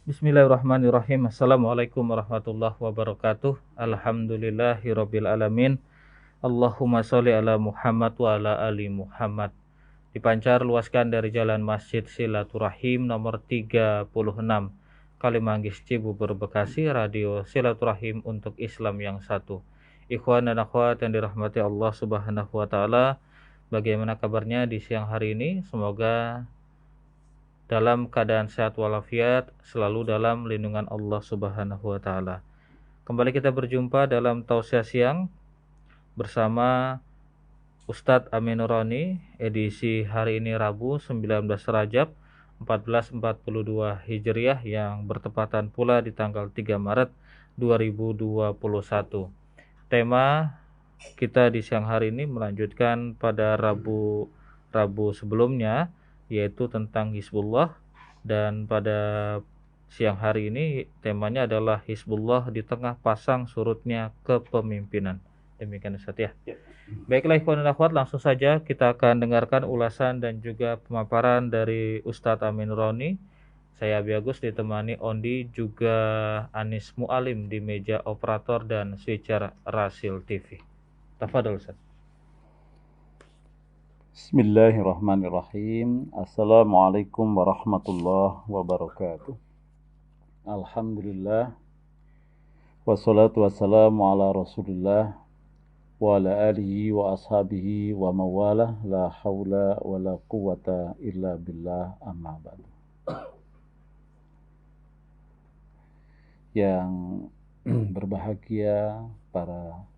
Bismillahirrahmanirrahim. Assalamualaikum warahmatullahi wabarakatuh. Alhamdulillahirabbil alamin. Allahumma sholli ala Muhammad wa ala ali Muhammad. Dipancar luaskan dari Jalan Masjid Silaturahim nomor 36 Kalimanggis Cibubur Bekasi, Radio Silaturahim untuk Islam yang satu. Ikhwan dan akhwat yang dirahmati Allah Subhanahu wa taala, bagaimana kabarnya di siang hari ini? Semoga dalam keadaan sehat walafiat, selalu dalam lindungan Allah Subhanahu wa taala. Kembali kita berjumpa dalam tausiah siang bersama Ustadz Amin Nurani, edisi hari ini Rabu 19 Rajab 1442 Hijriah yang bertepatan pula di tanggal 3 Maret 2021. Tema kita di siang hari ini melanjutkan pada Rabu sebelumnya, yaitu tentang Hizbullah, dan pada siang hari ini temanya adalah Hizbullah di tengah pasang surutnya kepemimpinan. Demikian Ustaz ya. Baiklah ikhwan dan akhwat, langsung saja kita akan dengarkan ulasan dan juga pemaparan dari Ustadz Amin Nurani. Saya Abi Agus ditemani Ondi juga Anis Mualim di meja operator dan switcher Rasil TV. Tafadhol Ustaz. Bismillahirrahmanirrahim. Assalamualaikum warahmatullahi wabarakatuh. Alhamdulillah. Wassalatu wassalamu ala Rasulillah wa ala alihi wa ashabihi wa mawalah. La hawla wa la quwata illa billah, amma ba'du. Yang berbahagia para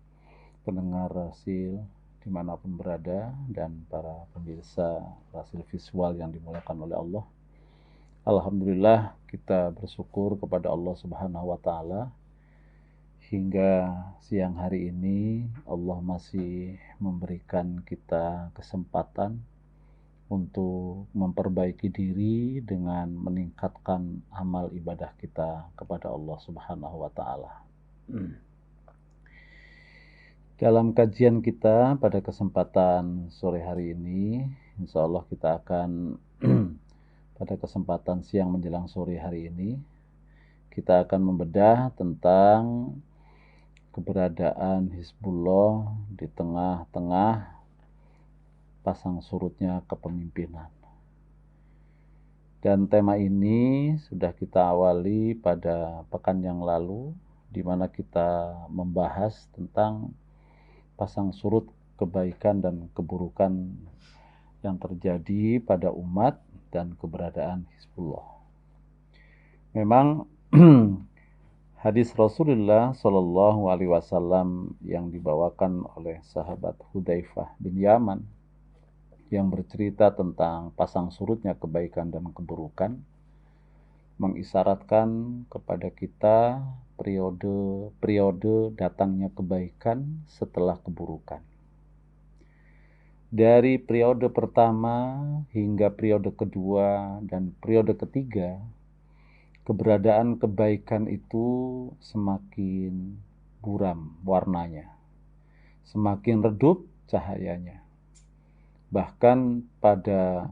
pendengar Rasil dimanapun berada, dan para pemirsa Rasil visual yang dimuliakan oleh Allah. Alhamdulillah, kita bersyukur kepada Allah Subhanahu wa taala hingga siang hari ini Allah masih memberikan kita kesempatan untuk memperbaiki diri dengan meningkatkan amal ibadah kita kepada Allah Subhanahu wa taala. Dalam kajian kita pada kesempatan sore hari ini, insya Allah kita akan pada kesempatan siang menjelang sore hari ini, kita akan membedah tentang keberadaan Hizbullah di tengah-tengah pasang surutnya kepemimpinan. Dan tema ini sudah kita awali pada pekan yang lalu, di mana kita membahas tentang pasang surut kebaikan dan keburukan yang terjadi pada umat dan keberadaan Hizbullah. Memang hadis Rasulullah Shallallahu Alaihi Wasallam yang dibawakan oleh sahabat Hudzaifah bin Yaman yang bercerita tentang pasang surutnya kebaikan dan keburukan mengisyaratkan kepada kita periode datangnya kebaikan setelah keburukan. Dari periode pertama hingga periode kedua dan periode ketiga, keberadaan kebaikan itu semakin buram warnanya, semakin redup cahayanya. Bahkan pada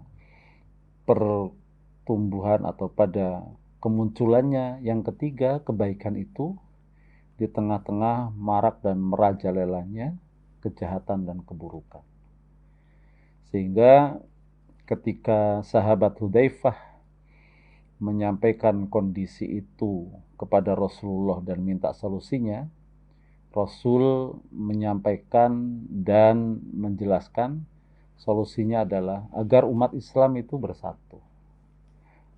pertumbuhan atau pada kemunculannya yang ketiga, kebaikan itu di tengah-tengah marak dan merajalelanya kejahatan dan keburukan. Sehingga ketika sahabat Hudzaifah menyampaikan kondisi itu kepada Rasulullah dan minta solusinya, Rasul menyampaikan dan menjelaskan solusinya adalah agar umat Islam itu bersatu,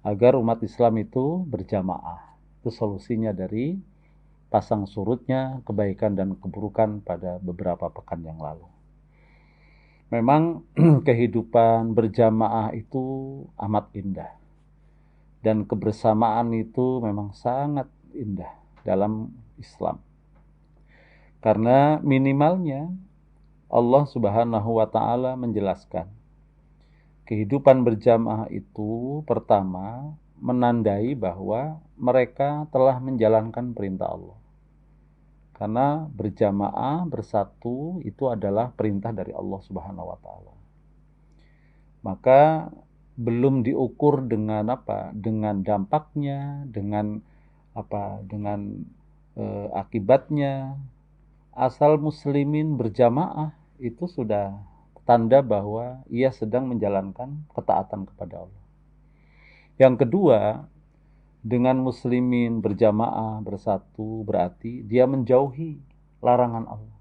agar umat Islam itu berjamaah. Itu solusinya dari pasang surutnya kebaikan dan keburukan pada beberapa pekan yang lalu. Memang kehidupan berjamaah itu amat indah, dan kebersamaan itu memang sangat indah dalam Islam. Karena minimalnya Allah Subhanahu wa taala menjelaskan kehidupan berjamaah itu pertama menandai bahwa mereka telah menjalankan perintah Allah. Karena berjamaah, bersatu itu adalah perintah dari Allah Subhanahu wa taala. Maka belum diukur dengan apa? Dengan dampaknya, dengan apa? Dengan akibatnya. Asal muslimin berjamaah itu sudah tanda bahwa ia sedang menjalankan ketaatan kepada Allah. Yang kedua, dengan muslimin berjamaah bersatu berarti dia menjauhi larangan Allah.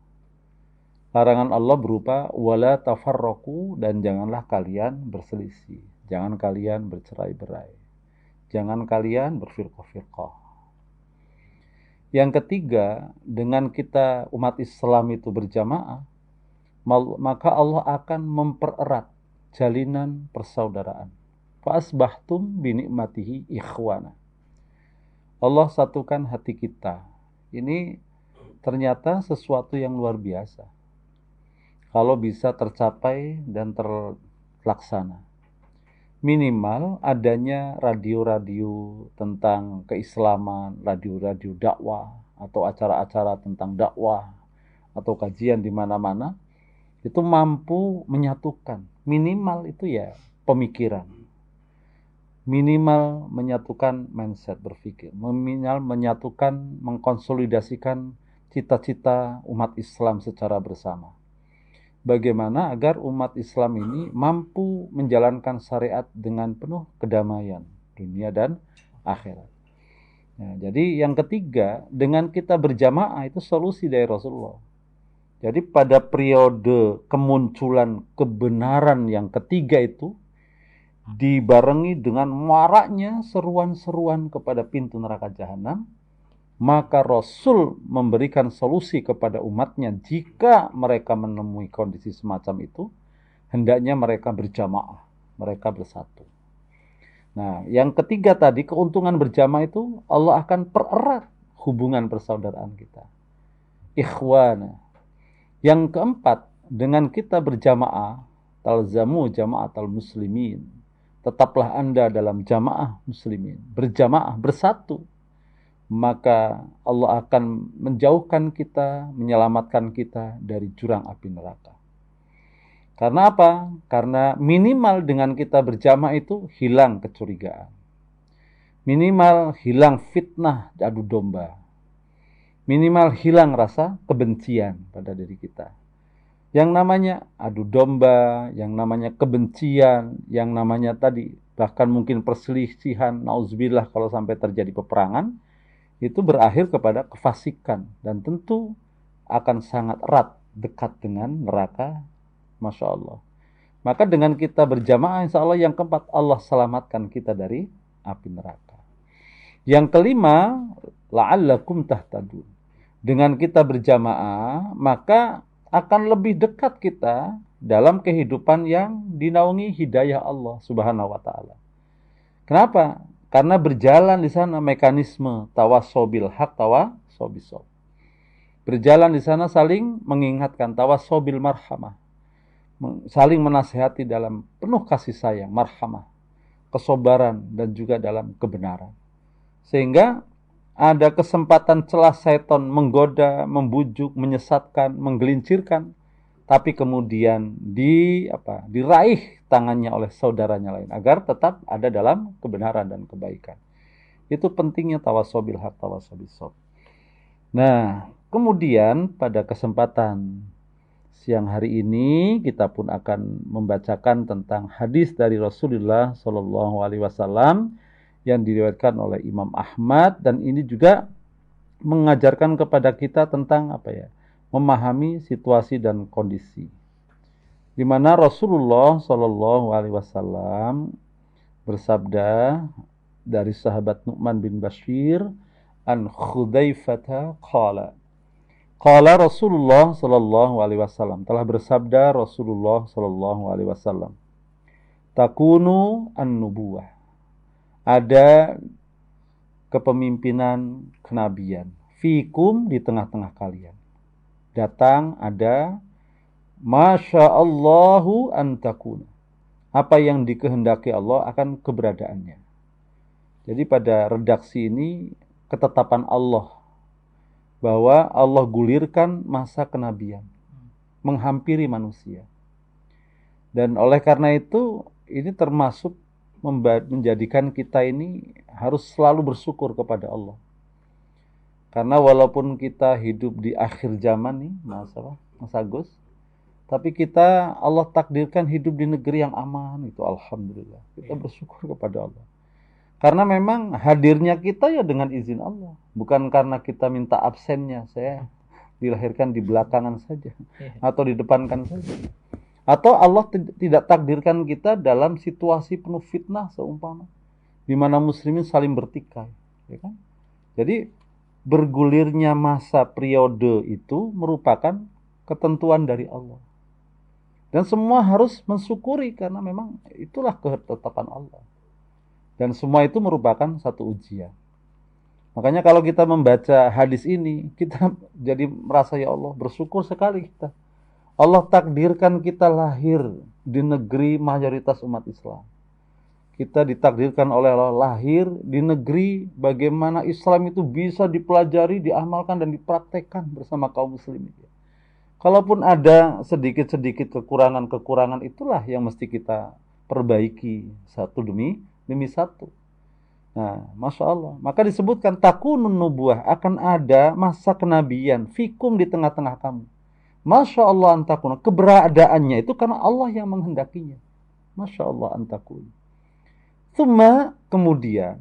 Larangan Allah berupa wala tafarraqu, dan janganlah kalian berselisih. Jangan kalian bercerai-berai. Jangan kalian berfirqah-firqah. Yang ketiga, dengan kita umat Islam itu berjamaah, maka Allah akan mempererat jalinan persaudaraan. Fa asbahtum bi ni'matihi ikhwana. Allah satukan hati kita. Ini ternyata sesuatu yang luar biasa. Kalau bisa tercapai dan terlaksana. Minimal adanya radio-radio tentang keislaman, radio-radio dakwah, atau acara-acara tentang dakwah, atau kajian di mana-mana, itu mampu menyatukan. Minimal itu ya pemikiran. Minimal menyatukan mindset berpikir. Minimal menyatukan, mengkonsolidasikan cita-cita umat Islam secara bersama. Bagaimana agar umat Islam ini mampu menjalankan syariat dengan penuh kedamaian dunia dan akhirat. Nah, jadi yang ketiga, dengan kita berjamaah itu solusi dari Rasulullah. Jadi pada periode kemunculan kebenaran yang ketiga itu dibarengi dengan maraknya seruan-seruan kepada pintu neraka jahanam, maka Rasul memberikan solusi kepada umatnya jika mereka menemui kondisi semacam itu, hendaknya mereka berjamaah, mereka bersatu. Nah, yang ketiga tadi, keuntungan berjamaah itu Allah akan pererat hubungan persaudaraan kita. Ikhwana. Yang keempat, dengan kita berjamaah, talzamu jama'atal muslimin. Tetaplah Anda dalam jamaah muslimin, berjamaah, bersatu. Maka Allah akan menjauhkan kita, menyelamatkan kita dari jurang api neraka. Karena apa? Karena minimal dengan kita berjamaah itu hilang kecurigaan. Minimal hilang fitnah adu domba. Minimal hilang rasa kebencian pada diri kita. Yang namanya adu domba, yang namanya kebencian, yang namanya tadi bahkan mungkin perselisihan, nauzubillah kalau sampai terjadi peperangan, itu berakhir kepada kefasikan dan tentu akan sangat erat dekat dengan neraka. Masya Allah. Maka dengan kita berjamaah, insya Allah yang keempat, Allah selamatkan kita dari api neraka. Yang kelima, la'allakum tahtadun. Dengan kita berjamaah, maka akan lebih dekat kita dalam kehidupan yang dinaungi hidayah Allah Subhanahu wa ta'ala. Kenapa? Karena berjalan di sana mekanisme tawassobil haq, tawassobisob. Berjalan di sana saling mengingatkan, tawassobil marhamah. Saling menasihati dalam penuh kasih sayang, marhamah. Kesabaran dan juga dalam kebenaran. Sehingga ada kesempatan celah setan menggoda, membujuk, menyesatkan, menggelincirkan. Tapi kemudian diraih tangannya oleh saudaranya lain agar tetap ada dalam kebenaran dan kebaikan. Itu pentingnya tawassobil haq, tawassobisob. Nah, kemudian pada kesempatan siang hari ini kita pun akan membacakan tentang hadis dari Rasulullah Shallallahu Alaihi Wasallam yang diriwayatkan oleh Imam Ahmad, dan ini juga mengajarkan kepada kita tentang memahami situasi dan kondisi. Di mana Rasulullah Shallallahu Alaihi Wasallam bersabda dari sahabat Nu'man bin Bashir an Khudzaifah qala Rasulullah Shallallahu Alaihi Wasallam, telah bersabda Rasulullah Shallallahu Alaihi Wasallam, takunu an-nubuwah, ada kepemimpinan kenabian, fikum, di tengah-tengah kalian. Datang ada Masya Allahu antakuna, apa yang dikehendaki Allah akan keberadaannya. Jadi pada redaksi ini ketetapan Allah bahwa Allah gulirkan masa kenabian menghampiri manusia. Dan oleh karena itu ini termasuk menjadikan kita ini harus selalu bersyukur kepada Allah. Karena walaupun kita hidup di akhir zaman nih, Mas Agus, tapi kita Allah takdirkan hidup di negeri yang aman, itu alhamdulillah. Kita bersyukur kepada Allah. Karena memang hadirnya kita ya dengan izin Allah, bukan karena kita minta absennya. Saya dilahirkan di belakangan saja atau di depankan saja. Atau Allah tidak takdirkan kita dalam situasi penuh fitnah seumpama di mana muslimin saling bertikai, ya kan? Jadi bergulirnya masa periode itu merupakan ketentuan dari Allah. Dan semua harus mensyukuri karena memang itulah ketetapan Allah. Dan semua itu merupakan satu ujian. Makanya kalau kita membaca hadis ini, kita jadi merasa ya Allah bersyukur sekali kita. Allah takdirkan kita lahir di negeri mayoritas umat Islam. Kita ditakdirkan oleh Allah lahir di negeri bagaimana Islam itu bisa dipelajari, diamalkan, dan dipraktekkan bersama kaum muslimin. Kalaupun ada sedikit-sedikit kekurangan-kekurangan, itulah yang mesti kita perbaiki satu demi satu. Nah, Masya Allah. Maka disebutkan takunun nubuah, akan ada masa kenabian fikum di tengah-tengah kamu. Masya Allah antakun, keberadaannya itu karena Allah yang menghendakinya. Masya Allah antakun. Thumma, kemudian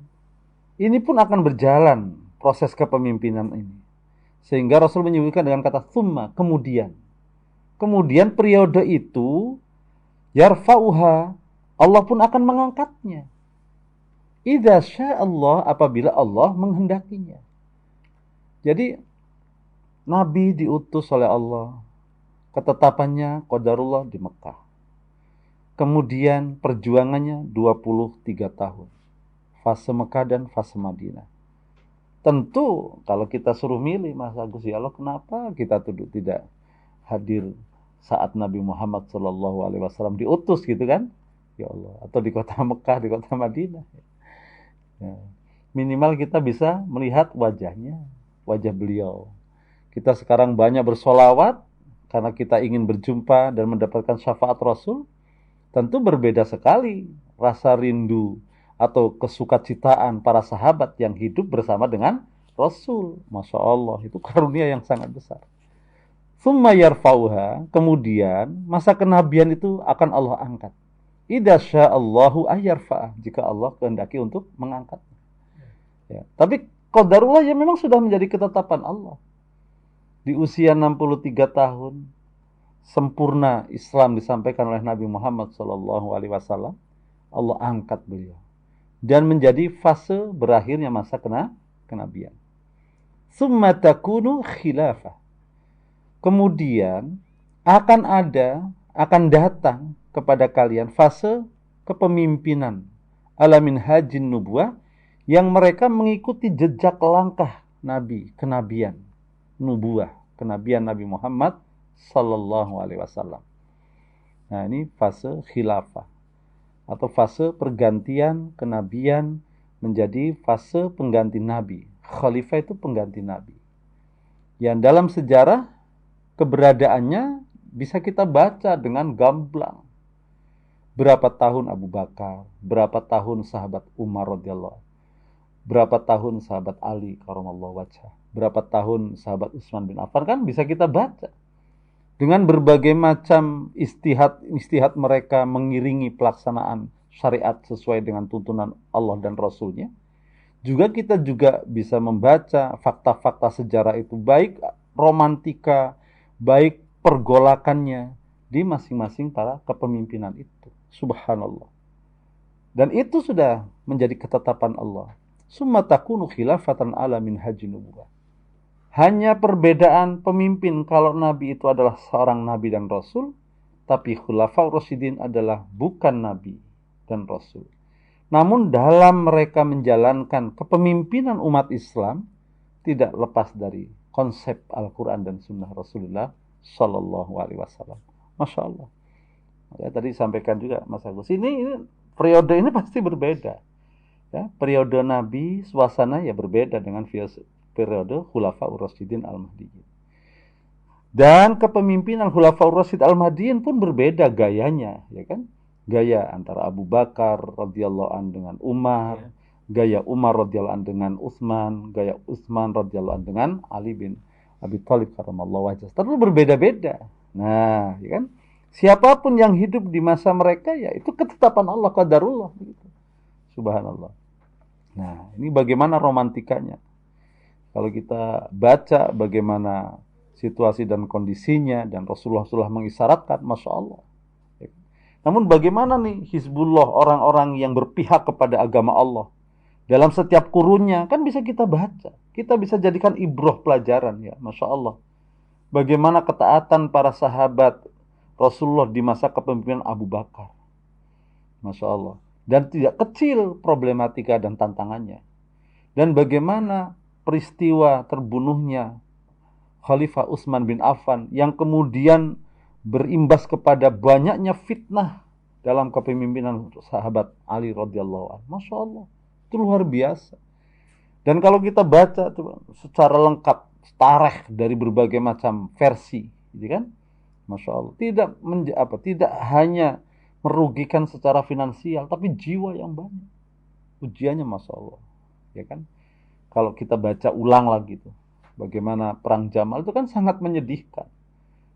ini pun akan berjalan proses kepemimpinan ini. Sehingga Rasul menyebutkan dengan kata thumma, kemudian. Kemudian periode itu yarfa'uha, Allah pun akan mengangkatnya. Idza sya'allah, apabila Allah menghendakinya. Jadi Nabi diutus oleh Allah, ketetapannya qadarullah di Mekah. Kemudian perjuangannya 23 tahun. Fase Mekah dan fase Madinah. Tentu kalau kita suruh milih, Mas Agus, ya Allah, kenapa kita tidak hadir saat Nabi Muhammad SAW diutus gitu kan? Ya Allah, atau di kota Mekah, di kota Madinah. Ya. Minimal kita bisa melihat wajahnya, wajah beliau. Kita sekarang banyak bersolawat karena kita ingin berjumpa dan mendapatkan syafaat Rasul. Tentu berbeda sekali rasa rindu atau kesukacitaan para sahabat yang hidup bersama dengan Rasul. Masya Allah, itu karunia yang sangat besar. Tsumma yarfa'uha, kemudian masa kenabian itu akan Allah angkat. Idza sya'allahu ayyarfa'ah, jika Allah kehendaki untuk mengangkatnya. Ya. Tapi qadarullah ya memang sudah menjadi ketetapan Allah. Di usia 63 tahun sempurna Islam disampaikan oleh Nabi Muhammad SAW, Allah angkat beliau dan menjadi fase berakhirnya masa kenabian. Tsumma takunu khilafah, kemudian akan datang kepada kalian fase kepemimpinan alamin hajin nubuah, yang mereka mengikuti jejak langkah Nabi, kenabian, nubuah, kenabian Nabi Muhammad Sallallahu Alaihi Wasallam. Nah, ini fase khilafah atau fase pergantian kenabian menjadi fase pengganti Nabi. Khalifah itu pengganti Nabi. Yang dalam sejarah keberadaannya bisa kita baca dengan gamblang. Berapa tahun Abu Bakar, berapa tahun sahabat Umar radhiyallahu, berapa tahun sahabat Ali karamallahu wajhah, berapa tahun sahabat Utsman bin Affan, kan bisa kita baca. Dengan berbagai macam istihad mereka mengiringi pelaksanaan syariat sesuai dengan tuntunan Allah dan Rasulnya. Kita juga bisa membaca fakta-fakta sejarah itu, baik romantika, baik pergolakannya di masing-masing para kepemimpinan itu. Subhanallah. Dan itu sudah menjadi ketetapan Allah. Summa takunu khilafatan ala min haji nubuwah. Hanya perbedaan pemimpin, kalau Nabi itu adalah seorang Nabi dan Rasul, tapi Khulafaur Rasyidin adalah bukan Nabi dan Rasul. Namun dalam mereka menjalankan kepemimpinan umat Islam, tidak lepas dari konsep Al-Quran dan Sunnah Rasulullah Sallallahu Alaihi Wasallam. Masya Allah. Ya, tadi sampaikan juga Mas Agus, ini periode ini pasti berbeda. Ya, periode Nabi, suasana ya berbeda dengan periode Khulafaur Rasyidin Al-Mahdiyyin. Dan kepemimpinan Khulafaur Rasyid Al-Mahdiyyin pun berbeda gayanya, ya kan? Gaya antara Abu Bakar radhiyallahu an dengan Umar, gaya Umar radhiyallahu an dengan Utsman, gaya Utsman radhiyallahu an dengan Ali bin Abi Thalib karramallahu wajhah. Terlalu berbeda-beda. Nah, ya kan? Siapapun yang hidup di masa mereka, ya itu ketetapan Allah, qadarullah begitu. Subhanallah. Nah, ini bagaimana romantikanya. Kalau kita baca bagaimana situasi dan kondisinya, dan Rasulullah mengisyaratkan, Masya Allah. Namun bagaimana nih Hizbullah, orang-orang yang berpihak kepada agama Allah. Dalam setiap kurunnya, kan bisa kita baca. Kita bisa jadikan ibroh pelajaran, ya Masya Allah. Bagaimana ketaatan para sahabat Rasulullah di masa kepemimpinan Abu Bakar. Masya Allah. Dan tidak kecil problematika dan tantangannya. Dan bagaimana peristiwa terbunuhnya Khalifah Utsman bin Affan yang kemudian berimbas kepada banyaknya fitnah dalam kepemimpinan sahabat Ali radhiyallahu anhu. Masya Allah, itu luar biasa. Dan kalau kita baca secara lengkap tarikh dari berbagai macam versi, gitu kan? Masya Allah, tidak hanya merugikan secara finansial, tapi jiwa yang banyak. Ujiannya Masya Allah, ya kan? Kalau kita baca ulang lagi tuh, bagaimana perang Jamal itu kan sangat menyedihkan.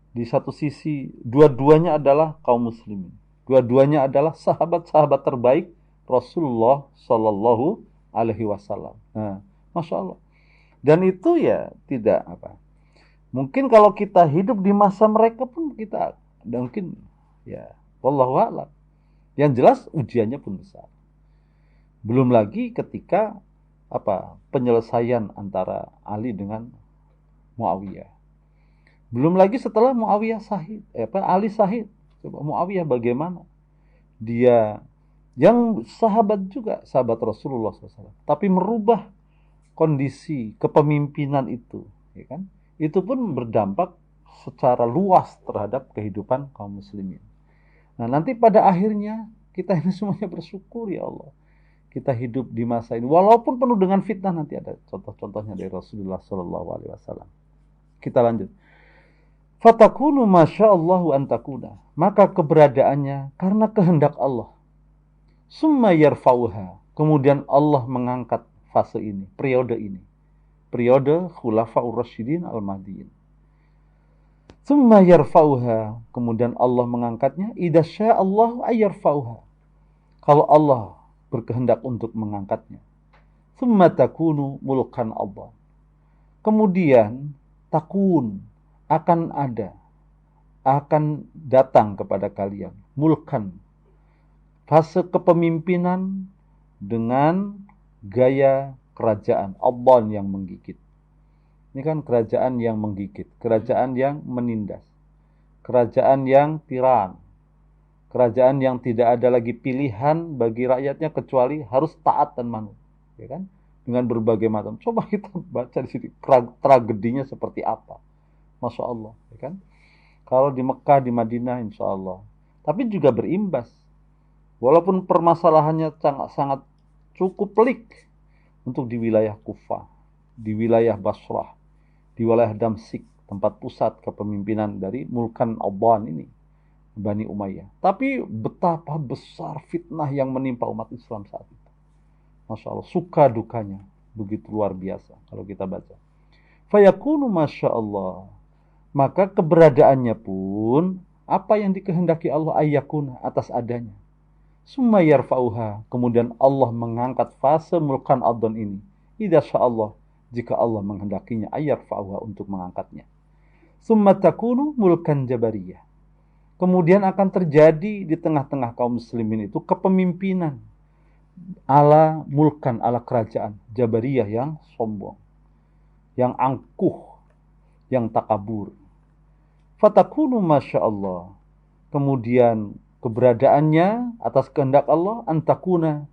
Di satu sisi, dua-duanya adalah kaum muslimin. Dua-duanya adalah sahabat-sahabat terbaik Rasulullah Shallallahu Alaihi Wasallam. Nah, Masya Allah. Dan itu ya tidak apa. Mungkin kalau kita hidup di masa mereka pun kita mungkin ya, wallahu a'lam. Yang jelas ujiannya pun besar. Belum lagi ketika penyelesaian antara Ali dengan Muawiyah. Belum lagi setelah Muawiyah syahid, Ali syahid. Coba Muawiyah bagaimana? Dia yang sahabat juga, sahabat Rasulullah SAW. Tapi merubah kondisi kepemimpinan itu, ya kan? Itu pun berdampak secara luas terhadap kehidupan kaum muslimin. Nah, nanti pada akhirnya kita ini semuanya bersyukur, ya Allah. Kita hidup di masa ini, walaupun penuh dengan fitnah. Nanti ada contoh-contohnya dari Rasulullah SAW. Kita lanjut. Fatakunu masyaallahu antakuna, maka keberadaannya karena kehendak Allah. Summa yarfauha, kemudian Allah mengangkat fase ini, periode ini. Periode Khulafaur Rasyidin Al-Mahdiyyin. Summa yarfauha, kemudian Allah mengangkatnya. Idza sya'allahu ayyarfauha, kalau Allah berkehendak untuk mengangkatnya. Summa takunu mulkan Allah, kemudian takun, akan datang kepada kalian mulkan, fase kepemimpinan dengan gaya kerajaan Allah yang menggigit. Ini kan kerajaan yang menggigit, kerajaan yang menindas, kerajaan yang tiran, kerajaan yang tidak ada lagi pilihan bagi rakyatnya kecuali harus taat dan manut, ya kan? Dengan berbagai macam. Coba kita baca di sini tragedinya seperti apa. Masya Allah, ya kan? Kalau di Mekah, di Madinah, insya Allah. Tapi juga berimbas. Walaupun permasalahannya sangat cukup pelik untuk di wilayah Kufah, di wilayah Basrah, di wilayah Damsyik, tempat pusat kepemimpinan dari Mulkan Abban ini, Bani Umayyah. Tapi betapa besar fitnah yang menimpa umat Islam saat itu. Masya Allah, suka dukanya begitu luar biasa kalau kita baca. Fayakunu Masya Allah, maka keberadaannya pun apa yang dikehendaki Allah ayyakuna, atas adanya. Summa yarfa'uha, kemudian Allah mengangkat fase Mulkan Adhan ini. Idza sya'allah, jika Allah menghendakinya ayyarfa'uha, untuk mengangkatnya. Summa takunu mulkan jabariyah, kemudian akan terjadi di tengah-tengah kaum muslimin itu kepemimpinan ala mulkan, ala kerajaan jabariyah yang sombong, yang angkuh, yang takabur. Fatakunu Masya Allah, kemudian keberadaannya atas kehendak Allah, antakuna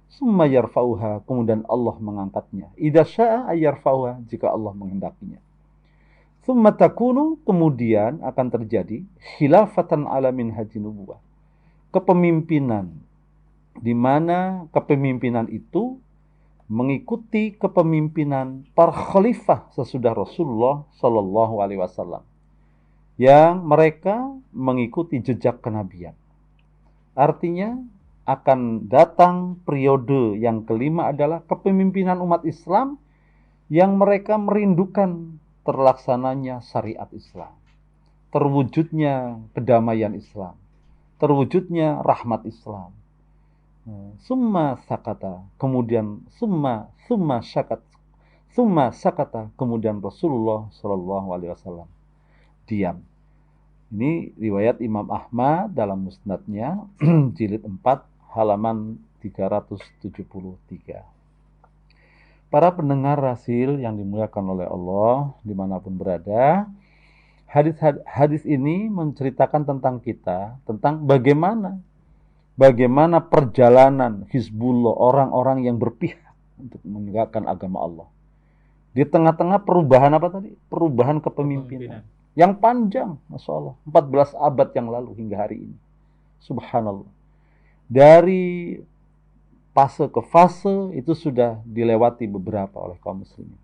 summa yarfa'uha, kemudian Allah mengangkatnya. Idza syaa ayyarfa'uha, jika Allah menghendakinya. Summa takunu, kemudian akan terjadi khilafatan ala minhaji nubuwah, kepemimpinan di mana kepemimpinan itu mengikuti kepemimpinan para khalifah sesudah Rasulullah Sallallahu Alaihi Wasallam, yang mereka mengikuti jejak kenabian. Artinya akan datang periode yang kelima adalah kepemimpinan umat Islam yang mereka merindukan terlaksananya syariat Islam, terwujudnya kedamaian Islam, terwujudnya rahmat Islam. Summa sakata, kemudian summa sakata, kemudian Rasulullah Shallallahu Alaihi Wasallam diam. Ini riwayat Imam Ahmad dalam musnadnya jilid 4 halaman 373. Para pendengar Rasil yang dimuliakan oleh Allah dimanapun berada, hadis ini menceritakan tentang kita, tentang bagaimana perjalanan Hizbullah, orang-orang yang berpihak untuk menegakkan agama Allah. Di tengah-tengah perubahan apa tadi? Perubahan kepemimpinan. Yang panjang, Masya Allah. 14 abad yang lalu hingga hari ini. Subhanallah. Dari fase ke fase itu sudah dilewati beberapa oleh kaum muslimin.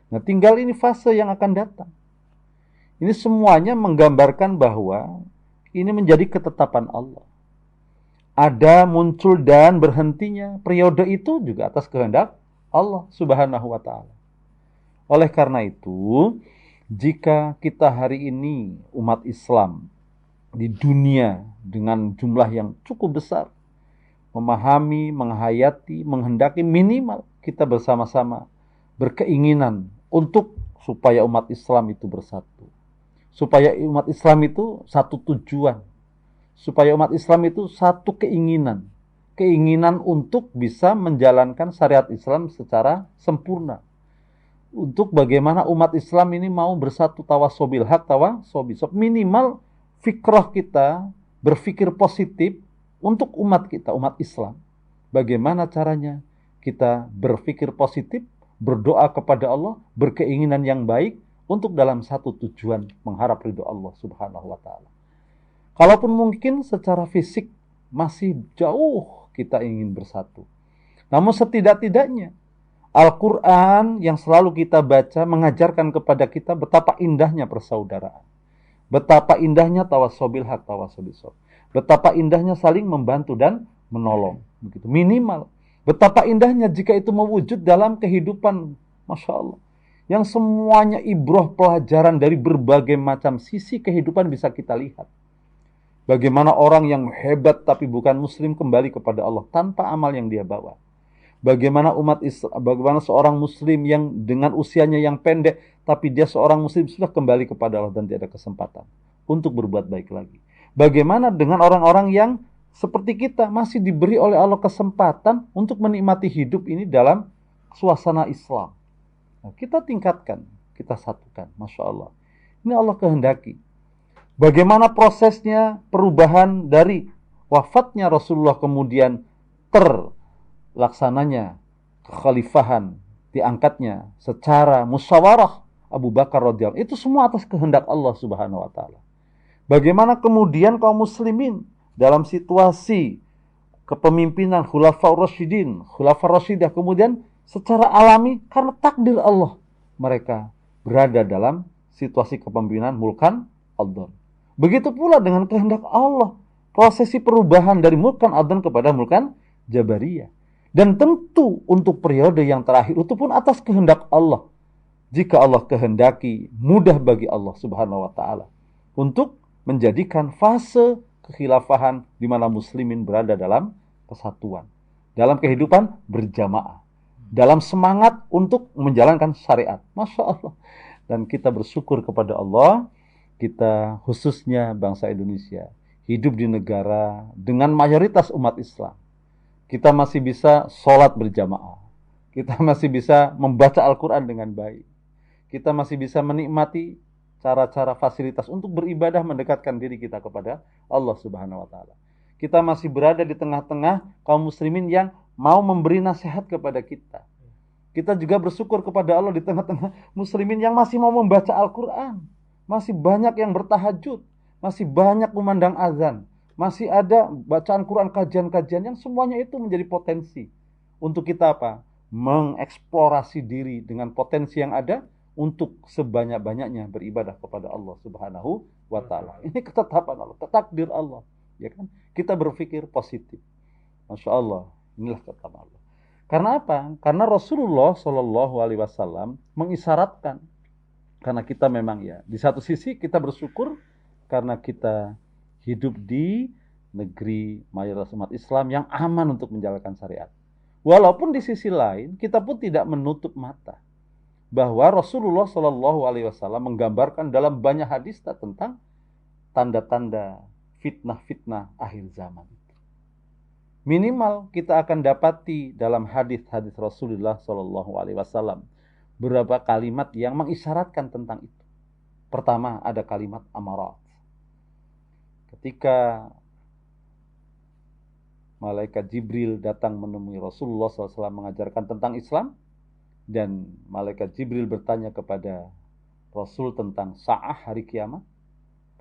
Nah, tinggal ini fase yang akan datang. Ini semuanya menggambarkan bahwa ini menjadi ketetapan Allah. Ada, muncul, dan berhentinya. Periode itu juga atas kehendak Allah Subhanahu wa ta'ala. Oleh karena itu, jika kita hari ini umat Islam di dunia dengan jumlah yang cukup besar, memahami, menghayati, menghendaki, minimal kita bersama-sama berkeinginan untuk supaya umat Islam itu bersatu. Supaya umat Islam itu satu tujuan. Supaya umat Islam itu satu keinginan. Keinginan untuk bisa menjalankan syariat Islam secara sempurna. Untuk bagaimana umat Islam ini mau bersatu tawasobil hak, tawasobil sob. Minimal fikrah kita berpikir positif untuk umat kita, umat Islam. Bagaimana caranya kita berpikir positif, berdoa kepada Allah, berkeinginan yang baik untuk dalam satu tujuan mengharap ridho Allah Subhanahu wa ta'ala. Kalaupun mungkin secara fisik masih jauh kita ingin bersatu. Namun setidak-tidaknya Al-Quran yang selalu kita baca mengajarkan kepada kita betapa indahnya persaudaraan. Betapa indahnya tawasobil hak, tawasobil sob. Betapa indahnya saling membantu dan menolong. Begitu. Minimal. Betapa indahnya jika itu mewujud dalam kehidupan. Masya Allah. Yang semuanya ibroh pelajaran dari berbagai macam sisi kehidupan bisa kita lihat. Bagaimana orang yang hebat tapi bukan muslim kembali kepada Allah tanpa amal yang dia bawa. Bagaimana bagaimana seorang muslim yang dengan usianya yang pendek, tapi dia seorang muslim sudah kembali kepada Allah dan tidak ada kesempatan untuk berbuat baik lagi. Bagaimana dengan orang-orang yang seperti kita masih diberi oleh Allah kesempatan untuk menikmati hidup ini dalam suasana Islam. Nah, kita tingkatkan, kita satukan. Masya Allah. Ini Allah kehendaki. Bagaimana prosesnya perubahan dari wafatnya Rasulullah kemudian laksananya kekhalifahan, diangkatnya secara musyawarah Abu Bakar radhiyallahu, itu semua atas kehendak Allah Subhanahu wa taala. Bagaimana kemudian kaum muslimin dalam situasi kepemimpinan Khulafaur Rasyidin, Khulafaur Rasyidah, kemudian secara alami karena takdir Allah mereka berada dalam situasi kepemimpinan Mulkan Adhan. Begitu pula dengan kehendak Allah, prosesi perubahan dari Mulkan Adhan kepada Mulkan Jabariyah. Dan tentu untuk periode yang terakhir itu pun atas kehendak Allah. Jika Allah kehendaki, mudah bagi Allah Subhanahu wa ta'ala untuk menjadikan fase kekhilafahan di mana muslimin berada dalam kesatuan, dalam kehidupan berjamaah, dalam semangat untuk menjalankan syariat. Masya Allah. Dan kita bersyukur kepada Allah, kita khususnya bangsa Indonesia hidup di negara dengan mayoritas umat Islam. Kita masih bisa sholat berjamaah. Kita masih bisa membaca Al-Quran dengan baik. Kita masih bisa menikmati cara-cara fasilitas untuk beribadah mendekatkan diri kita kepada Allah Subhanahu wa ta'ala. Kita masih berada di tengah-tengah kaum muslimin yang mau memberi nasihat kepada kita. Kita juga bersyukur kepada Allah di tengah-tengah muslimin yang masih mau membaca Al-Quran. Masih banyak yang bertahajud. Masih banyak memandang azan. Masih ada bacaan Quran, kajian-kajian yang semuanya itu menjadi potensi. Untuk kita apa? Mengeksplorasi diri dengan potensi yang ada untuk sebanyak-banyaknya beribadah kepada Allah Subhanahu wa ta'ala. Ini ketetapan Allah, takdir Allah. ya kan? Kita berpikir positif. Masya Allah, inilah kata Allah. Karena apa? Karena Rasulullah Shallallahu Alaihi Wasallam mengisyaratkan. Karena kita memang ya, di satu sisi kita bersyukur karena kita hidup di negeri mayoritas umat Islam yang aman untuk menjalankan syariat. Walaupun di sisi lain kita pun tidak menutup mata bahwa Rasulullah Shallallahu Alaihi Wasallam menggambarkan dalam banyak hadis tentang tanda-tanda fitnah-fitnah akhir zaman. Minimal kita akan dapati dalam hadis-hadis Rasulullah Shallallahu Alaihi Wasallam beberapa kalimat yang mengisyaratkan tentang itu. Pertama ada kalimat amarat. Ketika malaikat Jibril datang menemui Rasulullah SAW mengajarkan tentang Islam, dan malaikat Jibril bertanya kepada Rasul tentang sa'ah hari kiamat,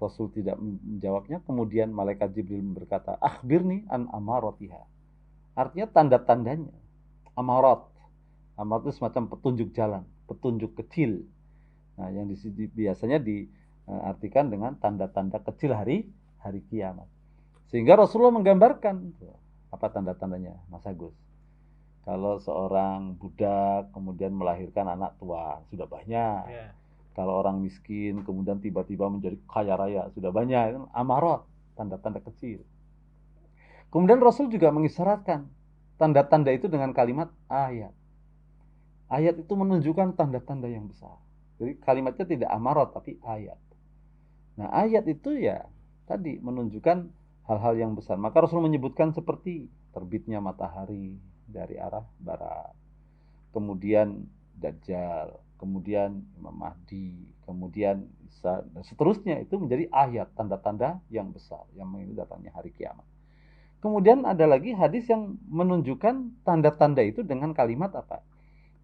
Rasul tidak menjawabnya. Kemudian malaikat Jibril berkata, akhbirni an amaratiha. Artinya tanda-tandanya. Amarat itu semacam petunjuk jalan, petunjuk kecil. Nah, yang biasanya diartikan dengan tanda-tanda kecil hari kiamat. Sehingga Rasulullah menggambarkan apa tanda-tandanya, Mas Agus. Kalau seorang budak kemudian melahirkan anak tua, sudah banyak. Yeah. Kalau orang miskin kemudian tiba-tiba menjadi kaya raya, sudah banyak. Amarat, tanda-tanda kecil. Kemudian Rasul juga mengisyaratkan tanda-tanda itu dengan kalimat ayat. Ayat itu menunjukkan tanda-tanda yang besar. Jadi kalimatnya tidak amarat tapi ayat. Nah, ayat itu ya tadi menunjukkan hal-hal yang besar. Maka Rasul menyebutkan seperti terbitnya matahari dari arah barat, kemudian Dajjal, kemudian Imam Mahdi, kemudian Isa, dan seterusnya. Itu menjadi ayat, tanda-tanda yang besar yang mengingat datangnya hari kiamat. Kemudian ada lagi hadis yang menunjukkan tanda-tanda itu dengan kalimat apa?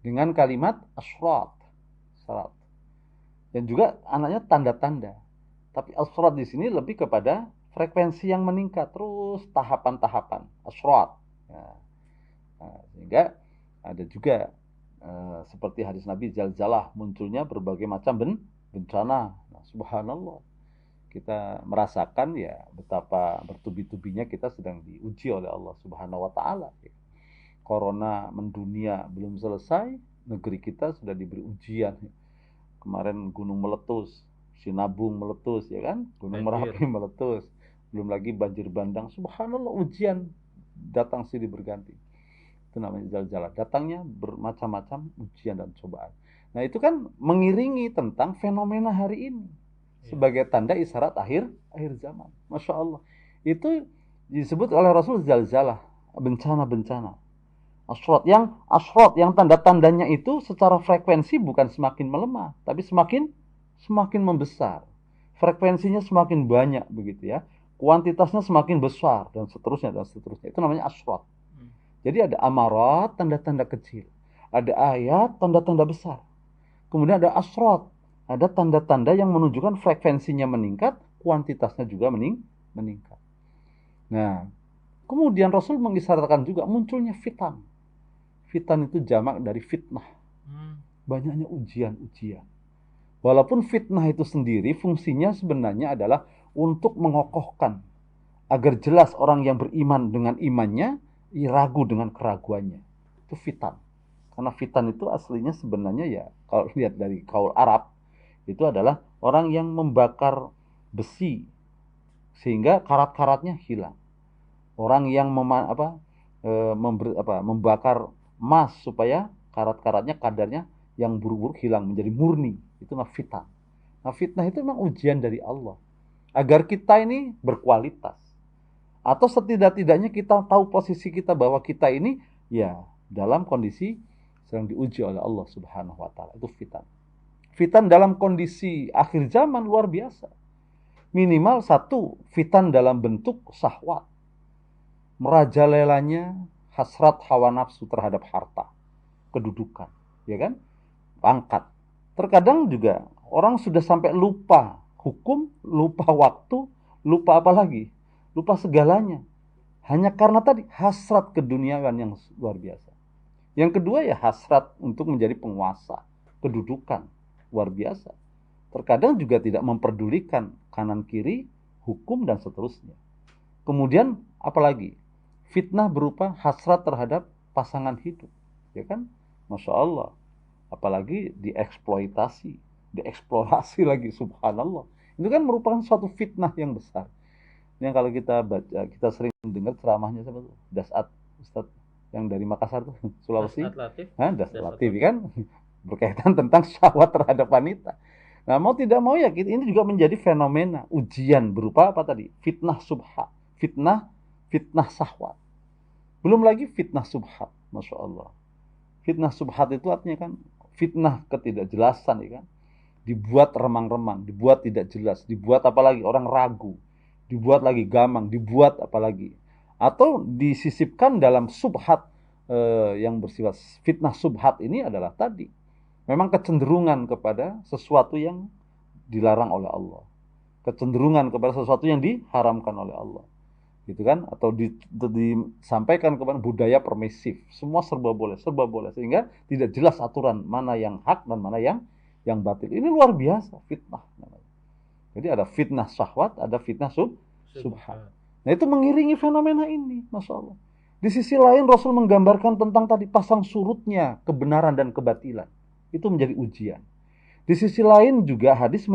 Dengan kalimat asrat, syarat. Dan juga anaknya tanda-tanda. Tapi asrat di sini lebih kepada frekuensi yang meningkat terus, tahapan-tahapan asrat. Nah, sehingga ada juga seperti hadis Nabi zalzalah, munculnya berbagai macam bencana. Nah, subhanallah, kita merasakan ya betapa bertubi-tubinya kita sedang diuji oleh Allah Subhanahu wa taala. Corona mendunia belum selesai, negeri kita sudah diberi ujian. Kemarin gunung meletus, Sinabung meletus, ya kan? Gunung Merapi meletus. Belum lagi banjir bandang. Subhanallah, ujian datang silih berganti. Itu namanya zalzalah. Datangnya bermacam-macam ujian dan cobaan. Nah, itu kan mengiringi tentang fenomena hari ini sebagai tanda isyarat akhir zaman. Masya Allah. Itu disebut oleh Rasul zalzalah, bencana-bencana. Asrat yang tanda-tandanya itu secara frekuensi bukan semakin melemah, tapi semakin membesar. Frekuensinya semakin banyak begitu ya. Kuantitasnya semakin besar dan seterusnya. Itu namanya asrat. Jadi ada amarat, tanda-tanda kecil. Ada ayat, tanda-tanda besar. Kemudian ada asrat, ada tanda-tanda yang menunjukkan frekuensinya meningkat, kuantitasnya juga meningkat. Nah, kemudian Rasul mengisyaratkan juga munculnya fitan. Fitan itu jamak dari fitnah. Banyaknya ujian-ujian. Walaupun fitnah itu sendiri fungsinya sebenarnya adalah untuk mengokohkan agar jelas orang yang beriman dengan imannya, ragu dengan keraguannya. Itu fitan. Karena fitan itu aslinya sebenarnya ya, kalau lihat dari kaul Arab, itu adalah orang yang membakar besi sehingga karat-karatnya hilang. Orang yang membakar emas supaya karat-karatnya, kadarnya yang buruk-buruk hilang menjadi murni. Itu namanya fitnah. Nah, fitnah itu memang ujian dari Allah agar kita ini berkualitas. Atau setidak-tidaknya kita tahu posisi kita bahwa kita ini ya dalam kondisi sedang diuji oleh Allah Subhanahu wa taala. Itu fitan. Fitan dalam kondisi akhir zaman luar biasa. Minimal satu, fitan dalam bentuk syahwat. Merajalelanya hasrat hawa nafsu terhadap harta, kedudukan, ya kan? Pangkat. Terkadang juga orang sudah sampai lupa hukum, lupa waktu, lupa apa lagi? Lupa segalanya. Hanya karena tadi hasrat keduniaan yang luar biasa. Yang kedua ya hasrat untuk menjadi penguasa, kedudukan luar biasa. Terkadang juga tidak memperdulikan kanan kiri, hukum dan seterusnya. Kemudian apalagi? Fitnah berupa hasrat terhadap pasangan hidup, ya kan? Masya Allah. Apalagi dieksploitasi, dieksplorasi lagi, subhanallah. Itu kan merupakan suatu fitnah yang besar. Yang kalau kita baca, kita sering dengar ceramahnya siapa tuh? Dasat Ustaz yang dari Makassar tuh, Sulawesi. Das Latif kan berkaitan tentang syahwat terhadap wanita. Nah, mau tidak mau ya ini juga menjadi fenomena ujian berupa apa tadi? Fitnah subhat, fitnah syahwat. Belum lagi fitnah subhat, masya Allah. Fitnah subhat itu artinya kan fitnah ketidakjelasan, ya kan? Dibuat remang-remang, dibuat tidak jelas, dibuat apalagi orang ragu, dibuat lagi gamang, dibuat apalagi, atau disisipkan dalam subhat yang bersifat fitnah subhat ini adalah tadi memang kecenderungan kepada sesuatu yang dilarang oleh Allah, kecenderungan kepada sesuatu yang diharamkan oleh Allah, gitu kan? Atau disampaikan kepada budaya permisif, semua serba boleh, sehingga tidak jelas aturan mana yang hak dan mana yang batil. Ini luar biasa fitnah namanya. Jadi ada fitnah syahwat, ada fitnah subhat. Nah, itu mengiringi fenomena ini, masya Allah. Di sisi lain Rasul menggambarkan tentang tadi pasang surutnya kebenaran dan kebatilan. Itu menjadi ujian. Di sisi lain juga hadis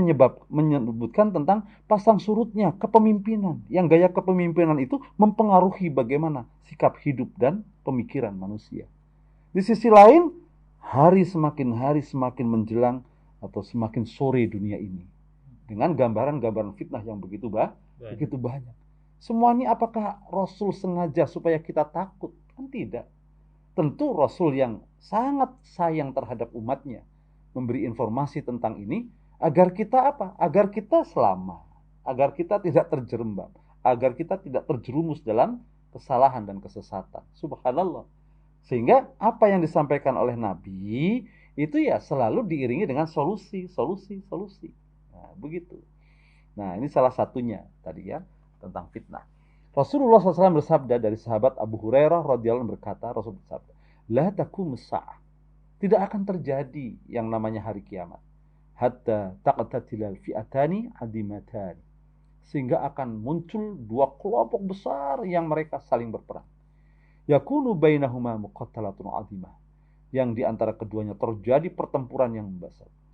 menyebutkan tentang pasang surutnya kepemimpinan. Yang gaya kepemimpinan itu mempengaruhi bagaimana sikap hidup dan pemikiran manusia. Di sisi lain, hari semakin menjelang atau semakin sore dunia ini. Dengan gambaran-gambaran fitnah yang begitu banyak. Semua ini apakah Rasul sengaja supaya kita takut? Kan tidak. Tentu Rasul yang sangat sayang terhadap umatnya memberi informasi tentang ini agar kita apa? Agar kita selamat, agar kita tidak terjerembab, agar kita tidak terjerumus dalam kesalahan dan kesesatan. Subhanallah. Sehingga apa yang disampaikan oleh Nabi itu ya selalu diiringi dengan solusi. Nah, begitu. Nah, ini salah satunya tadi ya tentang fitnah. Rasulullah SAW bersabda dari sahabat Abu Hurairah radhiyallahu anhu berkata, Rasul bersabda, "La taqumus sa'ah." Tidak akan terjadi yang namanya hari kiamat. Hatta taqtatilal fi'atani adimatani. Sehingga akan muncul dua kelompok besar yang mereka saling berperang. Yakunu bainahuma muqattalatun adimah. Yang di antara keduanya terjadi pertempuran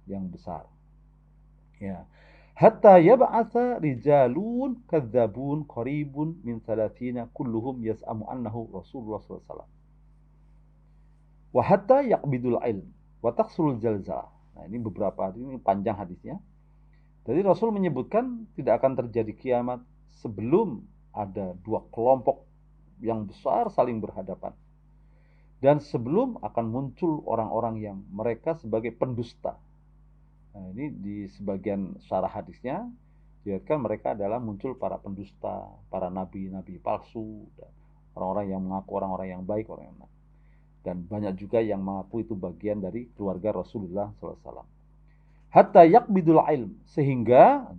yang besar. Ya. Hatta yab'atha rijalun kadzabun qaribun min 30 kulluhum yas'amu annahu Rasulullah sallallahu alaihi wasallam. Wa hatta yaqbidul ilm wa taqsulul zalzalah. Nah, ini beberapa ini panjang hadisnya. Jadi Rasul menyebutkan tidak akan terjadi kiamat sebelum ada dua kelompok yang besar saling berhadapan. Dan sebelum akan muncul orang-orang yang mereka sebagai pendusta. Nah, ini di sebagian syarah hadisnya dilihatkan mereka adalah muncul para pendusta, para nabi-nabi palsu, dan orang-orang yang mengaku orang-orang yang baik, orang yang benar. Dan banyak juga yang mengaku itu bagian dari keluarga Rasulullah SAW. Hatta yaqbidul ilm, sehingga